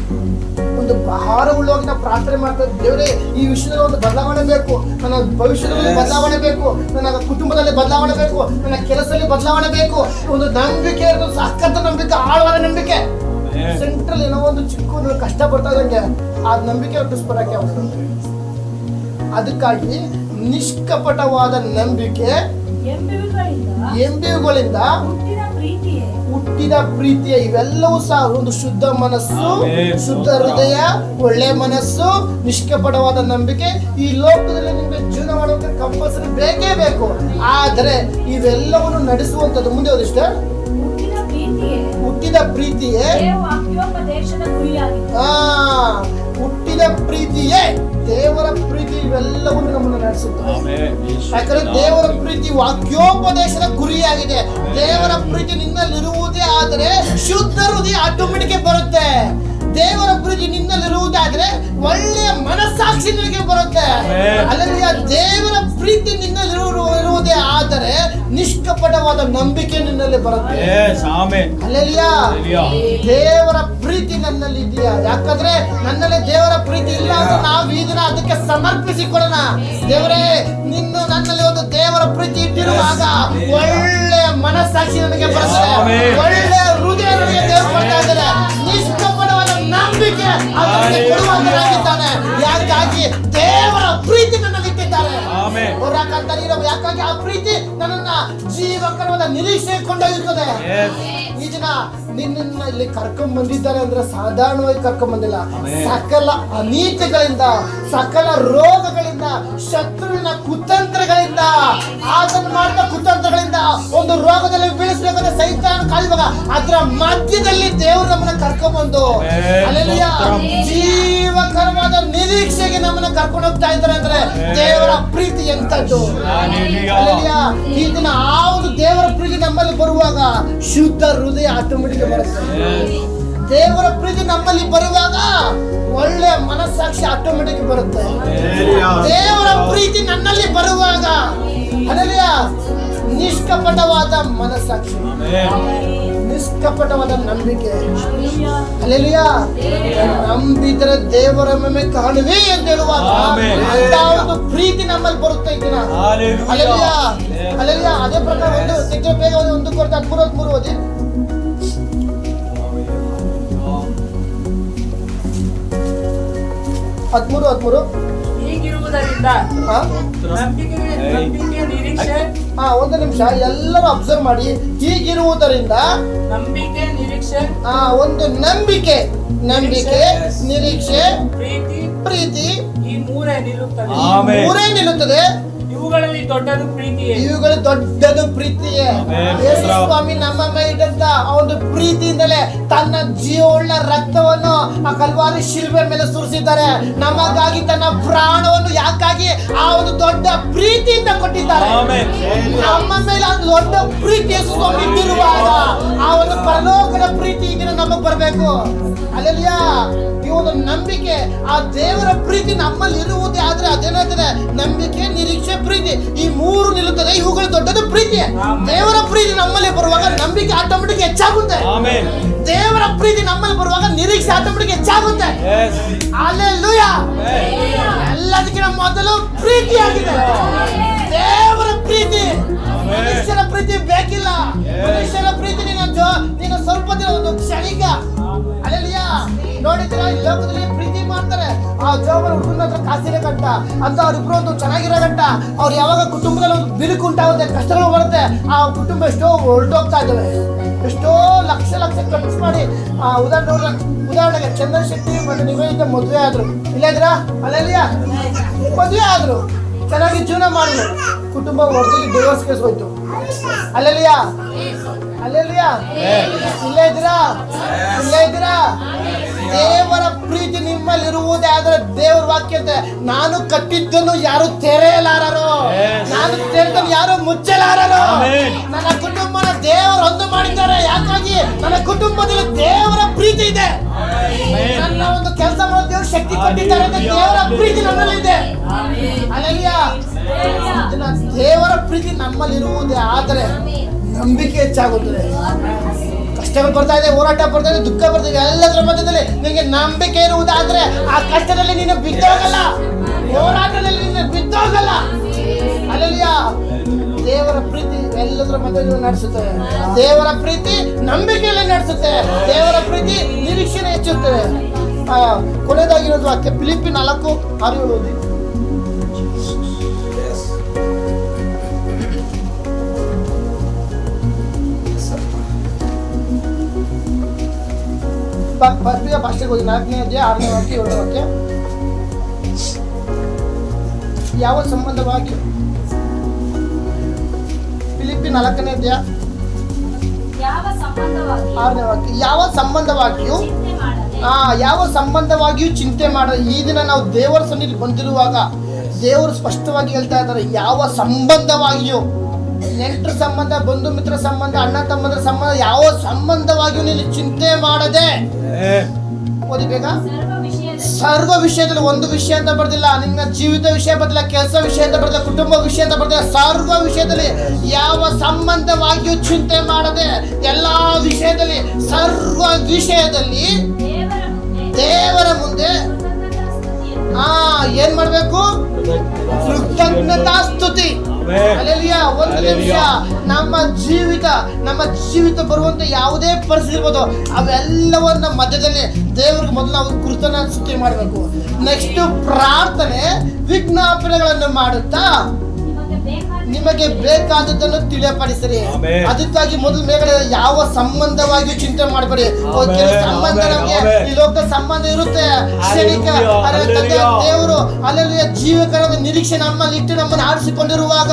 ಒಂದು ಭಾರ ಉಳ್ಳೋಗಿ ನಾವು ಪ್ರಾರ್ಥನೆ ಮಾಡ್ತಾ ದೇವರೇ ಈ ವಿಷಯದಲ್ಲಿ ಒಂದು ಬದಲಾವಣೆ ಬೇಕು, ನನ್ನ ಭವಿಷ್ಯದಲ್ಲಿ ಬದಲಾವಣೆ ಬೇಕು, ನನ್ನ ಕುಟುಂಬದಲ್ಲಿ ಬದಲಾವಣೆ ಬೇಕು, ನನ್ನ ಕೆಲಸದಲ್ಲಿ ಬದಲಾವಣೆ ಬೇಕು. ಒಂದು ನಂಬಿಕೆ ಇರೋದು ಸಖತ್ ನಂಬಿಕೆ, ಆಳವಾದ ನಂಬಿಕೆ. ಸೆಂಟ್ರಲ್ ಏನೋ ಒಂದು ಚಿಕ್ಕ ಕಷ್ಟ ಬರ್ತಾ ಇದ್ದಂಗೆ ಆ ನಂಬಿಕೆ ಹುಟ್ಟಿಸ್ಬರಕ್ಕೆ ಅವಶ್ಯಕ. ಅದಕ್ಕಾಗಿ ನಿಷ್ಕಪಟವಾದ ನಂಬಿಕೆ, ಎಂಬಿವುಗಳಿಂದ ಹುಟ್ಟಿದ ಪ್ರೀತಿಯ ಇವೆಲ್ಲವೂ ಸಹ ಒಂದು ಶುದ್ಧ ಮನಸ್ಸು, ಶುದ್ಧ ಹೃದಯ, ಒಳ್ಳೆ ಮನಸ್ಸು, ನಿಷ್ಕಪಟವಾದ ನಂಬಿಕೆ ಈ ಲೋಕದಲ್ಲಿ ನಿಮಗೆ ಜೀವನ ಮಾಡೋಕೆ ಕಂಪಲ್ಸರಿ ಬೇಕೇ ಬೇಕು. ಆದರೆ ಇವೆಲ್ಲವನ್ನು ನಡೆಸುವಂಥದ್ದು ಮುಂದೆ ಹೋದಿಷ್ಟ ಹುಟ್ಟಿದ ಪ್ರೀತಿಯೇ, ಹುಟ್ಟಿದ ಪ್ರೀತಿಯೇ ದೇವರ ಪ್ರೀತಿ ಇವೆಲ್ಲವನ್ನು ನಮ್ಮನ್ನು ನಡೆಸುತ್ತದೆ. ಯಾಕಂದ್ರೆ ದೇವರ ಪ್ರೀತಿ ವಾಕ್ಯೋಪದೇಶದ ಗುರಿಯಾಗಿದೆ. ದೇವರ ಪ್ರೀತಿ ನಿನ್ನಲ್ಲಿರುವುದೇ ಆದರೆ ಶುದ್ಧ ಹೃದಯ ಆಟೋಮೆಟಿಕ್ ಬರುತ್ತೆ. ದೇವರ ಪ್ರೀತಿ ನಿನ್ನಲ್ಲಿರುವುದಾದ್ರೆ ಒಳ್ಳೆಯ ಮನಸ್ಸಾಕ್ಷಿ ನಿನಗೆ ಬರುತ್ತೆ. ಅಲ್ಲದೆ ದೇವರ ಪ್ರೀತಿ ನಿನ್ನಲ್ಲಿರುವುದೇ ಆದರೆ ನಿಷ್ಕಪಟವಾದ ನಂಬಿಕೆ ನಿನ್ನಲ್ಲಿ ಬರುತ್ತೆ. ಅಲ್ಲೆಲಿಯಾ ದೇವರ ಪ್ರೀತಿ ನನ್ನಲ್ಲಿ ಇದೆಯಾ? ಯಾಕಂದ್ರೆ ನನ್ನಲ್ಲಿ ದೇವರ ಪ್ರೀತಿ ಇಲ್ಲ ಅಂತ ನಾವು ಈ ದಿನ ಅದಕ್ಕೆ ಸಮರ್ಪಿಸಿಕೊಡೋಣ. ದೇವರೇ ನಿನ್ನ ನನ್ನಲ್ಲಿ ಒಂದು ದೇವರ ಪ್ರೀತಿ ಇಟ್ಟಿರುವಾಗ ಒಳ್ಳೆಯ ಮನಸ್ಸಾಕ್ಷಿ ನನಗೆ ಬರುತ್ತೆ, ಒಳ್ಳೆಯ ಹೃದಯ ನನಗೆ ದೇವರು ಬರ್ತಾ ಇದ್ದಾರೆ. ನಿಷ್ಕಪಟವಾದ ನಂಬಿಕೆ ಅದಕ್ಕೆ ಕೊಡುವಂತನಾಗಿದ್ದಾನೆ. ಯಾಕಾಗಿ ದೇವರ ಪ್ರೀತಿ ನನ್ನಲ್ಲಿ ಇಟ್ಟಿದ್ದಾರೆ. ಯಾಕಾಗಿ ಆ ಪ್ರೀತಿ ನನ್ನನ್ನ ಜೀವಕರವಾದ ನಿರೀಕ್ಷೆ ಕೊಂಡೊಯ್ಯುತ್ತದೆ. ಈ ದಿನ ನಿನ್ನ ಇಲ್ಲಿ ಕರ್ಕೊಂಡ್ ಬಂದಿದ್ದಾರೆ ಅಂದ್ರೆ ಸಾಧಾರಣವಾಗಿ ಕರ್ಕೊಂಡ್ ಬಂದಿಲ್ಲ. ಸಕಲ ಅನೀತಿಗಳಿಂದ, ಸಕಲ ರೋಗಗಳಿಂದ, ಶತ್ರುವಿನ ಕುತಂತ್ರಗಳಿಂದ, ಆತನ ಮಾಡಿದ ಕುತಂತ್ರಗಳಿಂದ ಒಂದು ರೋಗದಲ್ಲಿ ಬೀಳಿಸ್ಬೇಕಾದ್ರೆ ಸೈತಾನ ಕಾಯುವಾಗ ಅದರ ಮಧ್ಯದಲ್ಲಿ ದೇವರು ನಮ್ಮನ್ನ ಕರ್ಕೊಂಡ್ಬಂದು ಅಲ್ಲೆಲ್ಲ ಜೀವಕರವಾದ ನಿರೀಕ್ಷೆಗೆ ನಮ್ಮನ್ನ ಕರ್ಕೊಂಡು ಹೋಗ್ತಾ ಇದ್ದಾರೆ ಅಂದ್ರೆ ದೇವರ ಪ್ರೀತಿ ಎಂತದ್ದು. ಈ ದಿನ ಆ ಒಂದು ದೇವರ ಪ್ರೀತಿ ನಮ್ಮಲ್ಲಿ ಬರುವಾಗ ಶುದ್ಧ ಹೃದಯ ಆಟೋಮೆಟಿಕ್ ಬರುತ್ತೆ. ದೇವರ ಪ್ರೀತಿ ನಮ್ಮಲ್ಲಿ ಬರುವಾಗ ಒಳ್ಳೆಯ ಮನಸ್ಸಾಕ್ಷಿ ಆಟೋಮೆಟಿಕ್ ಬರುತ್ತೆ. ದೇವರ ಪ್ರೀತಿ ನನ್ನಲ್ಲಿ ಬರುವಾಗ ಅಲ್ಲೆಲ್ಲ ನಿಷ್ಕಪಟವಾದ ಮನಸ್ಸಾಕ್ಷಿ, ನಿಷ್ಕಪಟವಾದ ನಂಬಿಕೆ. ಅಲ್ಲೆಲ್ಲಾ ನಂಬಿದ್ರೆ ದೇವರ ಮೇಲೆ ಕಾಣುವೆ ಅಂತ ಹೇಳುವಾಗ ಅಂತ ಒಂದು ಪ್ರೀತಿ ನಮ್ಮಲ್ಲಿ ಬರುತ್ತೆ. ಇದನ್ನ ಅಲ್ಲೆಲ್ಲಾ ಅಲ್ಲೆಲ್ಲಾ ಅದೇ ಪ್ರಕಾರ ಒಂದು ಬೇಗ ಒಂದು ಕೊರತೆ 13 ಓದಿ. ಹೀಗಿರುವುದರಿಂದ ಒಂದು ನಿಮಿಷ ಎಲ್ಲರೂ ಅಬ್ಸರ್ವ್ ಮಾಡಿ. ಹೀಗಿರುವುದರಿಂದ ನಂಬಿಕೆ, ನಿರೀಕ್ಷೆ, ಒಂದು ನಂಬಿಕೆ, ನಿರೀಕ್ಷೆ, ಪ್ರೀತಿ ಈ ಮೂರೇ ನಿಲ್ಲುತ್ತದೆ. ಇವುಗಳಲ್ಲಿ ದೊಡ್ಡದು ಪ್ರೀತಿಯೇ. ಇವುಗಳು ದೊಡ್ಡದು ಪ್ರೀತಿಯೇ. ಯೇಸು ಸ್ವಾಮಿ ನಮ್ಮ ಮೇಲಿದ್ದಂತ ಒಂದು ಪ್ರೀತಿಯಿಂದಲೇ ತನ್ನ ಜೀವವುಳ್ಳ ರಕ್ತವನ್ನು ಆ ಕಲ್ವಾರಿ ಶಿಲ್ಬೆ ಮೇಲೆ ಸುರಿಸಿದ್ದಾರೆ. ನಮಗಾಗಿ ತನ್ನ ಪ್ರಾಣವನ್ನು ಯಾಕಾಗಿ ಆ ಒಂದು ದೊಡ್ಡ ಪ್ರೀತಿಯಿಂದ ಕೊಟ್ಟಿದ್ದಾರೆ. ನಮ್ಮ ಮೇಲೆ ಒಂದು ದೊಡ್ಡ ಪ್ರೀತಿ ಯೇಸು ಸ್ವಾಮಿ ಇಟ್ಟಿರುವಾಗ ಆ ಒಂದು ಪರಲೋಕದ ಪ್ರೀತಿ ಇದನ್ನ ನಮಗ್ ಬರಬೇಕು. ಅಲ್ಲೆಲ್ಲಾ ಈ ಒಂದು ನಂಬಿಕೆ, ಆ ದೇವರ ಪ್ರೀತಿ ನಮ್ಮಲ್ಲಿ ಇರುವುದೇ ಆದ್ರೆ ಅದೇನಾಗ್ತದೆ, ನಂಬಿಕೆ, ನಿರೀಕ್ಷೆ, ಪ್ರೀತಿ ಈ ಮೂರು ನಿಲ್ಲುತ್ತದೆ. ಇವುಗಳು ದೊಡ್ಡದು ಪ್ರೀತಿ. ದೇವರ ಪ್ರೀತಿ ನಮ್ಮಲ್ಲಿ ಬರುವಾಗ ನಂಬಿಕೆ ಆಟೋಮೆಟಿಕ್ ಹೆಚ್ಚಾಗುತ್ತೆ. ದೇವರ ಪ್ರೀತಿ ನಮ್ಮಲ್ಲಿ ಬರುವಾಗ ನಿರೀಕ್ಷೆ ಆಟೋಮೆಟಿಕ್ ಹೆಚ್ಚಾಗುತ್ತೆ. ಹಲ್ಲೆಲೂಯಾ. ಎಲ್ಲದಕ್ಕಿಂತ ಮೊದಲು ಪ್ರೀತಿ ಆಗಿದೆ. ದೇವರ ಪ್ರೀತಿ, ಮನುಷ್ಯನ ಪ್ರೀತಿ ಬೇಕಿಲ್ಲ. ಮನುಷ್ಯನ ಪ್ರೀತಿ ನೀನು ಸ್ವಲ್ಪ ದಿನ ಒಂದು ಕ್ಷಣಿಕ. ಅಲ್ಲೆಲ್ಲಾ ನೋಡಿದ್ರೆ ಈ ಲೋಕದಲ್ಲಿ ಪ್ರೀತಿ ಮಾಡ್ತಾರೆ. ಆ ಜೋಬರ್ ಹುಡುಗನ ಹತ್ರ ಕಾಸಿನ ಗಂಟ ಅಂತ ಅವ್ರಿಬ್ರು ಒಂದು ಚೆನ್ನಾಗಿರೋ ಗಂಟ ಅವ್ರು ಯಾವಾಗ ಕುಟುಂಬದಲ್ಲಿ ಒಂದು ಬಿರುಕು ಉಂಟಾಗುತ್ತೆ, ಕಷ್ಟಗಳು ಬರುತ್ತೆ, ಆ ಕುಟುಂಬ ಎಷ್ಟೋ ಹೊರಟೋಗ್ತಾ ಇದ್ದಾವೆ. ಎಷ್ಟೋ ಲಕ್ಷ ಖರ್ಚು ಮಾಡಿ ಉದಾಹರಣೆಗೆ ಚಂದನ್ ಶೆಟ್ಟಿ ಮತ್ತೆ ನಿವೇದಿತ ಮದುವೆ ಆದ್ರು, ಇಲ್ಲದ್ರ ಅಲ್ಲೆಲ್ಲ ಮದುವೆ ಆದ್ರು, ಚೆನ್ನಾಗಿ ಜೀವನ ಮಾಡಿದ್ರು, ಕುಟುಂಬ ಹೊರತು ಡಿವೋರ್ಸ್ ಕೇಸ್ ಹೋಯ್ತು. ಅಲ್ಲೆಲ್ಲಾ ಇಲ್ಲೇ ಇದ್ದೀರಾ? ದೇವರ ಪ್ರೀತಿ ನಿಮ್ಮಲ್ಲಿ ಇರುವುದೇ ಆದ್ರೆ ದೇವರ ವಾಕ್ಯ ವಾಕ್ಯ ಇದೆ, ನಾನು ಕಟ್ಟಿದ್ದನ್ನು ಯಾರು ತೆರೆಯಲಾರರು, ನಾನು ತೆರೆದನ್ನು ಯಾರು ಮುಚ್ಚಲಾರರು. ನನ್ನ ಕುಟುಂಬನ ದೇವರು ಒಂದು ಮಾಡಿದ್ದಾರೆ. ಯಾಕಾಗಿ? ನನ್ನ ಕುಟುಂಬದಲ್ಲಿ ದೇವರ ಪ್ರೀತಿ ಇದೆ. ನನ್ನ ಒಂದು ಕೆಲಸ ಮಾಡೋ ದೇವರು ಶಕ್ತಿ ಕೊಟ್ಟಿದ್ದಾರೆ ಅಂತ ದೇವರ ಪ್ರೀತಿ ನನ್ನಲ್ಲಿದೆ. ಅಲ್ಲಲ್ಲಿಯ ದೇವರ ಪ್ರೀತಿ ನಮ್ಮಲ್ಲಿರುವುದೇ ಆದರೆ ನಂಬಿಕೆ ಹೆಚ್ಚಾಗುತ್ತದೆ. ಕಷ್ಟಗಳು ಬರ್ತಾ ಇದೆ, ಹೋರಾಟ ಬರ್ತಾ ಇದೆ, ದುಃಖ ಬರ್ತಾ ಇದೆ, ಎಲ್ಲದರ ಮಧ್ಯದಲ್ಲಿ ನಿನಗೆ ನಂಬಿಕೆ ಇರುವುದಾದ್ರೆ ಆ ಕಷ್ಟದಲ್ಲಿ ನೀನು ಬಿದ್ದೋಗಲ್ಲ, ಹೋರಾಟದಲ್ಲಿ ನೀನು ಬಿದ್ದೋಗಲ್ಲ. ಅಲ್ಲಲ್ಲಿಯ ದೇವರ ಪ್ರೀತಿ ಎಲ್ಲದರ ಮಧ್ಯದಲ್ಲಿ ನಡೆಸುತ್ತದೆ. ದೇವರ ಪ್ರೀತಿ ನಂಬಿಕೆಯಲ್ಲಿ ನಡೆಸುತ್ತೆ. ದೇವರ ಪ್ರೀತಿ ನಿರೀಕ್ಷಣೆ ಹೆಚ್ಚುತ್ತದೆ. ಕೊನೆಯದಾಗಿರೋದು ವಾಕ್ಯ ಫಿಲಿಪ್ಪಿ 4:6 ಓದಿ. ಭಾಷೆಗೆ ಹೋಗಿ 4ನೇ ಅಧ್ಯಾಯ 6ನೇ ವಾಕ್ಯ 7ನೇ ವಾಕ್ಯ. ಯಾವ ಸಂಬಂಧವಾಗಿ? ಫಿಲಿಪ್ಪಿ 4ನೇ ಅಧ್ಯಾಯ 6ನೇ ವಾಕ್ಯ. ಯಾವ ಸಂಬಂಧವಾಗಿಯೂ ಚಿಂತೆ ಮಾಡ. ಈ ದಿನ ನಾವು ದೇವರ ಸನ್ನಿಧಿ ಬಂದಿರುವಾಗ ದೇವರು ಸ್ಪಷ್ಟವಾಗಿ ಹೇಳ್ತಾ ಇದ್ದಾರೆ, ಯಾವ ಸಂಬಂಧವಾಗಿಯೂ, ನೆಂಟರ ಸಂಬಂಧ, ಬಂಧು ಮಿತ್ರ ಸಂಬಂಧ, ಅಣ್ಣ ತಮ್ಮಂದ್ರ ಸಂಬಂಧ, ಯಾವ ಸಂಬಂಧವಾಗಿಯೂ ನೀನು ಚಿಂತೆ ಮಾಡದೆ. ಓದಿಬೇಕ? ಸರ್ವ ವಿಷಯದಲ್ಲಿ, ಒಂದು ವಿಷಯ ಅಂತ ಬರ್ದಿಲ್ಲ, ನಿನ್ನ ಜೀವಿತ ವಿಷಯ ಬರ್ದಿಲ್ಲ, ಕೆಲಸ ವಿಷಯ ಅಂತ ಬರ್ದಿಲ್ಲ, ಕುಟುಂಬ ವಿಷಯ ಅಂತ ಬರ್ದಿಲ್ಲ, ಸರ್ವ ವಿಷಯದಲ್ಲಿ ಯಾವ ಸಂಬಂಧವಾಗಿಯೂ ಚಿಂತೆ ಮಾಡದೆ ಎಲ್ಲಾ ವಿಷಯದಲ್ಲಿ, ಸರ್ವ ವಿಷಯದಲ್ಲಿ ದೇವರ ಮುಂದೆ ಏನ್ ಮಾಡ್ಬೇಕು? ಕೃತಜ್ಞತಾ ಸ್ತುತಿ. ಅಲ್ಲೆಲಿಯ ಒಂದು ನಿಮಿಷ ನಮ್ಮ ಜೀವಿತ ಬರುವಂತ ಯಾವುದೇ ಪರಿಸ್ಥಿತಿ ಇರ್ಬೋದು, ಅವೆಲ್ಲವನ್ನ ಮಧ್ಯದಲ್ಲಿ ದೇವರಿಗೆ ಮೊದಲು ನಾವು ಕೃತಜ್ಞತಾ ಸ್ತುತಿ ಮಾಡಬೇಕು. ನೆಕ್ಸ್ಟ್ ಪ್ರಾರ್ಥನೆ, ವಿಜ್ಞಾಪನೆಗಳನ್ನು ಮಾಡುತ್ತಾ ನಿಮಗೆ ಬೇಕಾದದ್ದನ್ನು ತಿಳಿಯಪಡಿಸಿರಿ. ಅದಕ್ಕಾಗಿ ಮೊದಲು ಮೇಗಡೆ ಯಾವ ಸಂಬಂಧವಾಗಿಯೂ ಚಿಂತೆ ಮಾಡಬೇಡಿ. ಕೆಲವು ಸಂಬಂಧ ನಮಗೆ ಈ ಲೋಕದ ಸಂಬಂಧ ಇರುತ್ತೆ, ಕ್ಷಣಿಕ. ದೇವರು ಅಲ್ಲಲ್ಲಿ ಜೀವಕರದ ನಿರೀಕ್ಷೆ ನಮ್ಮಲ್ಲಿ ಇಟ್ಟು ನಮ್ಮನ್ನು ಆರಿಸಿಕೊಂಡಿರುವಾಗ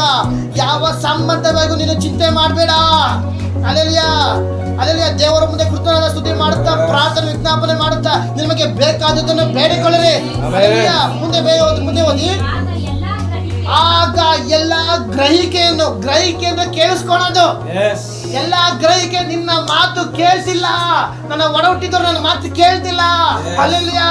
ಯಾವ ಸಂಬಂಧವಾಗಿಯೂ ನೀನು ಚಿಂತೆ ಮಾಡಬೇಡ. ಅಲ್ಲಲ್ಲಿಯ ದೇವರ ಮುಂದೆ ಕೃತಜ್ಞತಾ ಸ್ತುತಿ ಮಾಡುತ್ತಾ, ಪ್ರಾರ್ಥನೆ ವಿಜ್ಞಾಪನೆ ಮಾಡುತ್ತಾ ನಿಮಗೆ ಬೇಕಾದದ್ದನ್ನು ಬೇಡಿಕೊಳ್ಳಿರಿ. ಮುಂದೆ ಓದಿ. ಆಗ ಎಲ್ಲಾ ಗ್ರಹಿಕೆಯನ್ನು ಕೇಳಿಸ್ಕೊಳ್ಳೋದು. ಎಲ್ಲಾ ಗ್ರಹಿಕೆ, ನಿನ್ನ ಮಾತು ಕೇಳ್ತಿಲ್ಲ, ನನ್ನ ಒಡ ಹುಟ್ಟಿದವರು ನನ್ನ ಮಾತು ಕೇಳ್ತಿಲ್ಲ. ಅಲ್ಲೆಲ್ಲಿಯ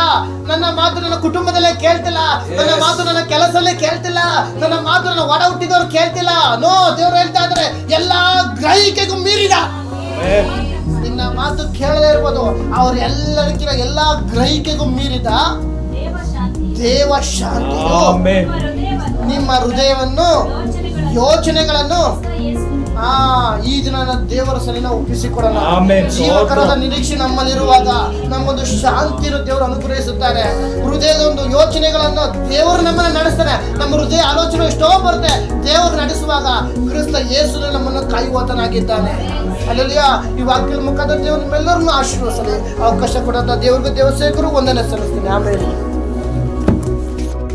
ನನ್ನ ಮಾತು ನನ್ನ ಕುಟುಂಬದಲ್ಲೇ ಕೇಳ್ತಿಲ್ಲ, ನನ್ನ ಮಾತು ನನ್ನ ಕೆಲಸದಲ್ಲೇ ಕೇಳ್ತಿಲ್ಲ, ನನ್ನ ಮಾತು ನನ್ನ ಒಡ ಹುಟ್ಟಿದವರು ಕೇಳ್ತಿಲ್ಲ. ನೋ, ದೇವರು ಹೇಳ್ತಾ ಇದ್ದಾರೆ, ಎಲ್ಲಾ ಗ್ರಹಿಕೆಗೂ ಮೀರಿದ ನಿನ್ನ ಮಾತು ಕೇಳದೇ ಇರ್ಬೋದು, ಅವ್ರೆಲ್ಲರಿಗಿಂತ ಎಲ್ಲಾ ಗ್ರಹಿಕೆಗೂ ಮೀರಿದ ದೇವ ಶಾಂತಿಯು ನಿಮ್ಮ ಹೃದಯವನ್ನು, ಯೋಚನೆಗಳನ್ನು ಈ ದಿನ ದೇವರ ಸನ್ನಿಧಿಯಲ್ಲಿ ಒಪ್ಪಿಸಿಕೊಡೋಣ. ಜೀವಕರದ ನಿರೀಕ್ಷೆ ನಮ್ಮಲ್ಲಿರುವಾಗ ನಮ್ಮೊಂದು ಶಾಂತಿಯನ್ನು ದೇವರು ಅನುಗ್ರಹಿಸುತ್ತಾರೆ. ಹೃದಯದ ಒಂದು ಯೋಚನೆಗಳನ್ನು ದೇವರು ನಮ್ಮನ್ನು ನಡೆಸ್ತಾನೆ. ನಮ್ಮ ಹೃದಯ ಆಲೋಚನೆ ಎಷ್ಟೋ ಬರುತ್ತೆ, ದೇವರು ನಡೆಸುವಾಗ ಕ್ರಿಸ್ತ ಯೇಸು ನಮ್ಮನ್ನು ಕಾಯುವಾತನಾಗಿದ್ದಾನೆ. ಅಲ್ಲೆಲ್ಲ ಈ ವಾಕ್ಯದ ಮುಖಾಂತರ ದೇವರು ನಿಮ್ಮೆಲ್ಲರನ್ನು ಆಶೀರ್ವದಿಸಲಿ. ಅವಕಾಶ ಕೊಡಂತ ದೇವರಿಗೆ ದೇವಸೇವಕರು ವಂದನೆ ಸಲ್ಲಿಸ್ತೀನಿ. ಆಮೇಲೆ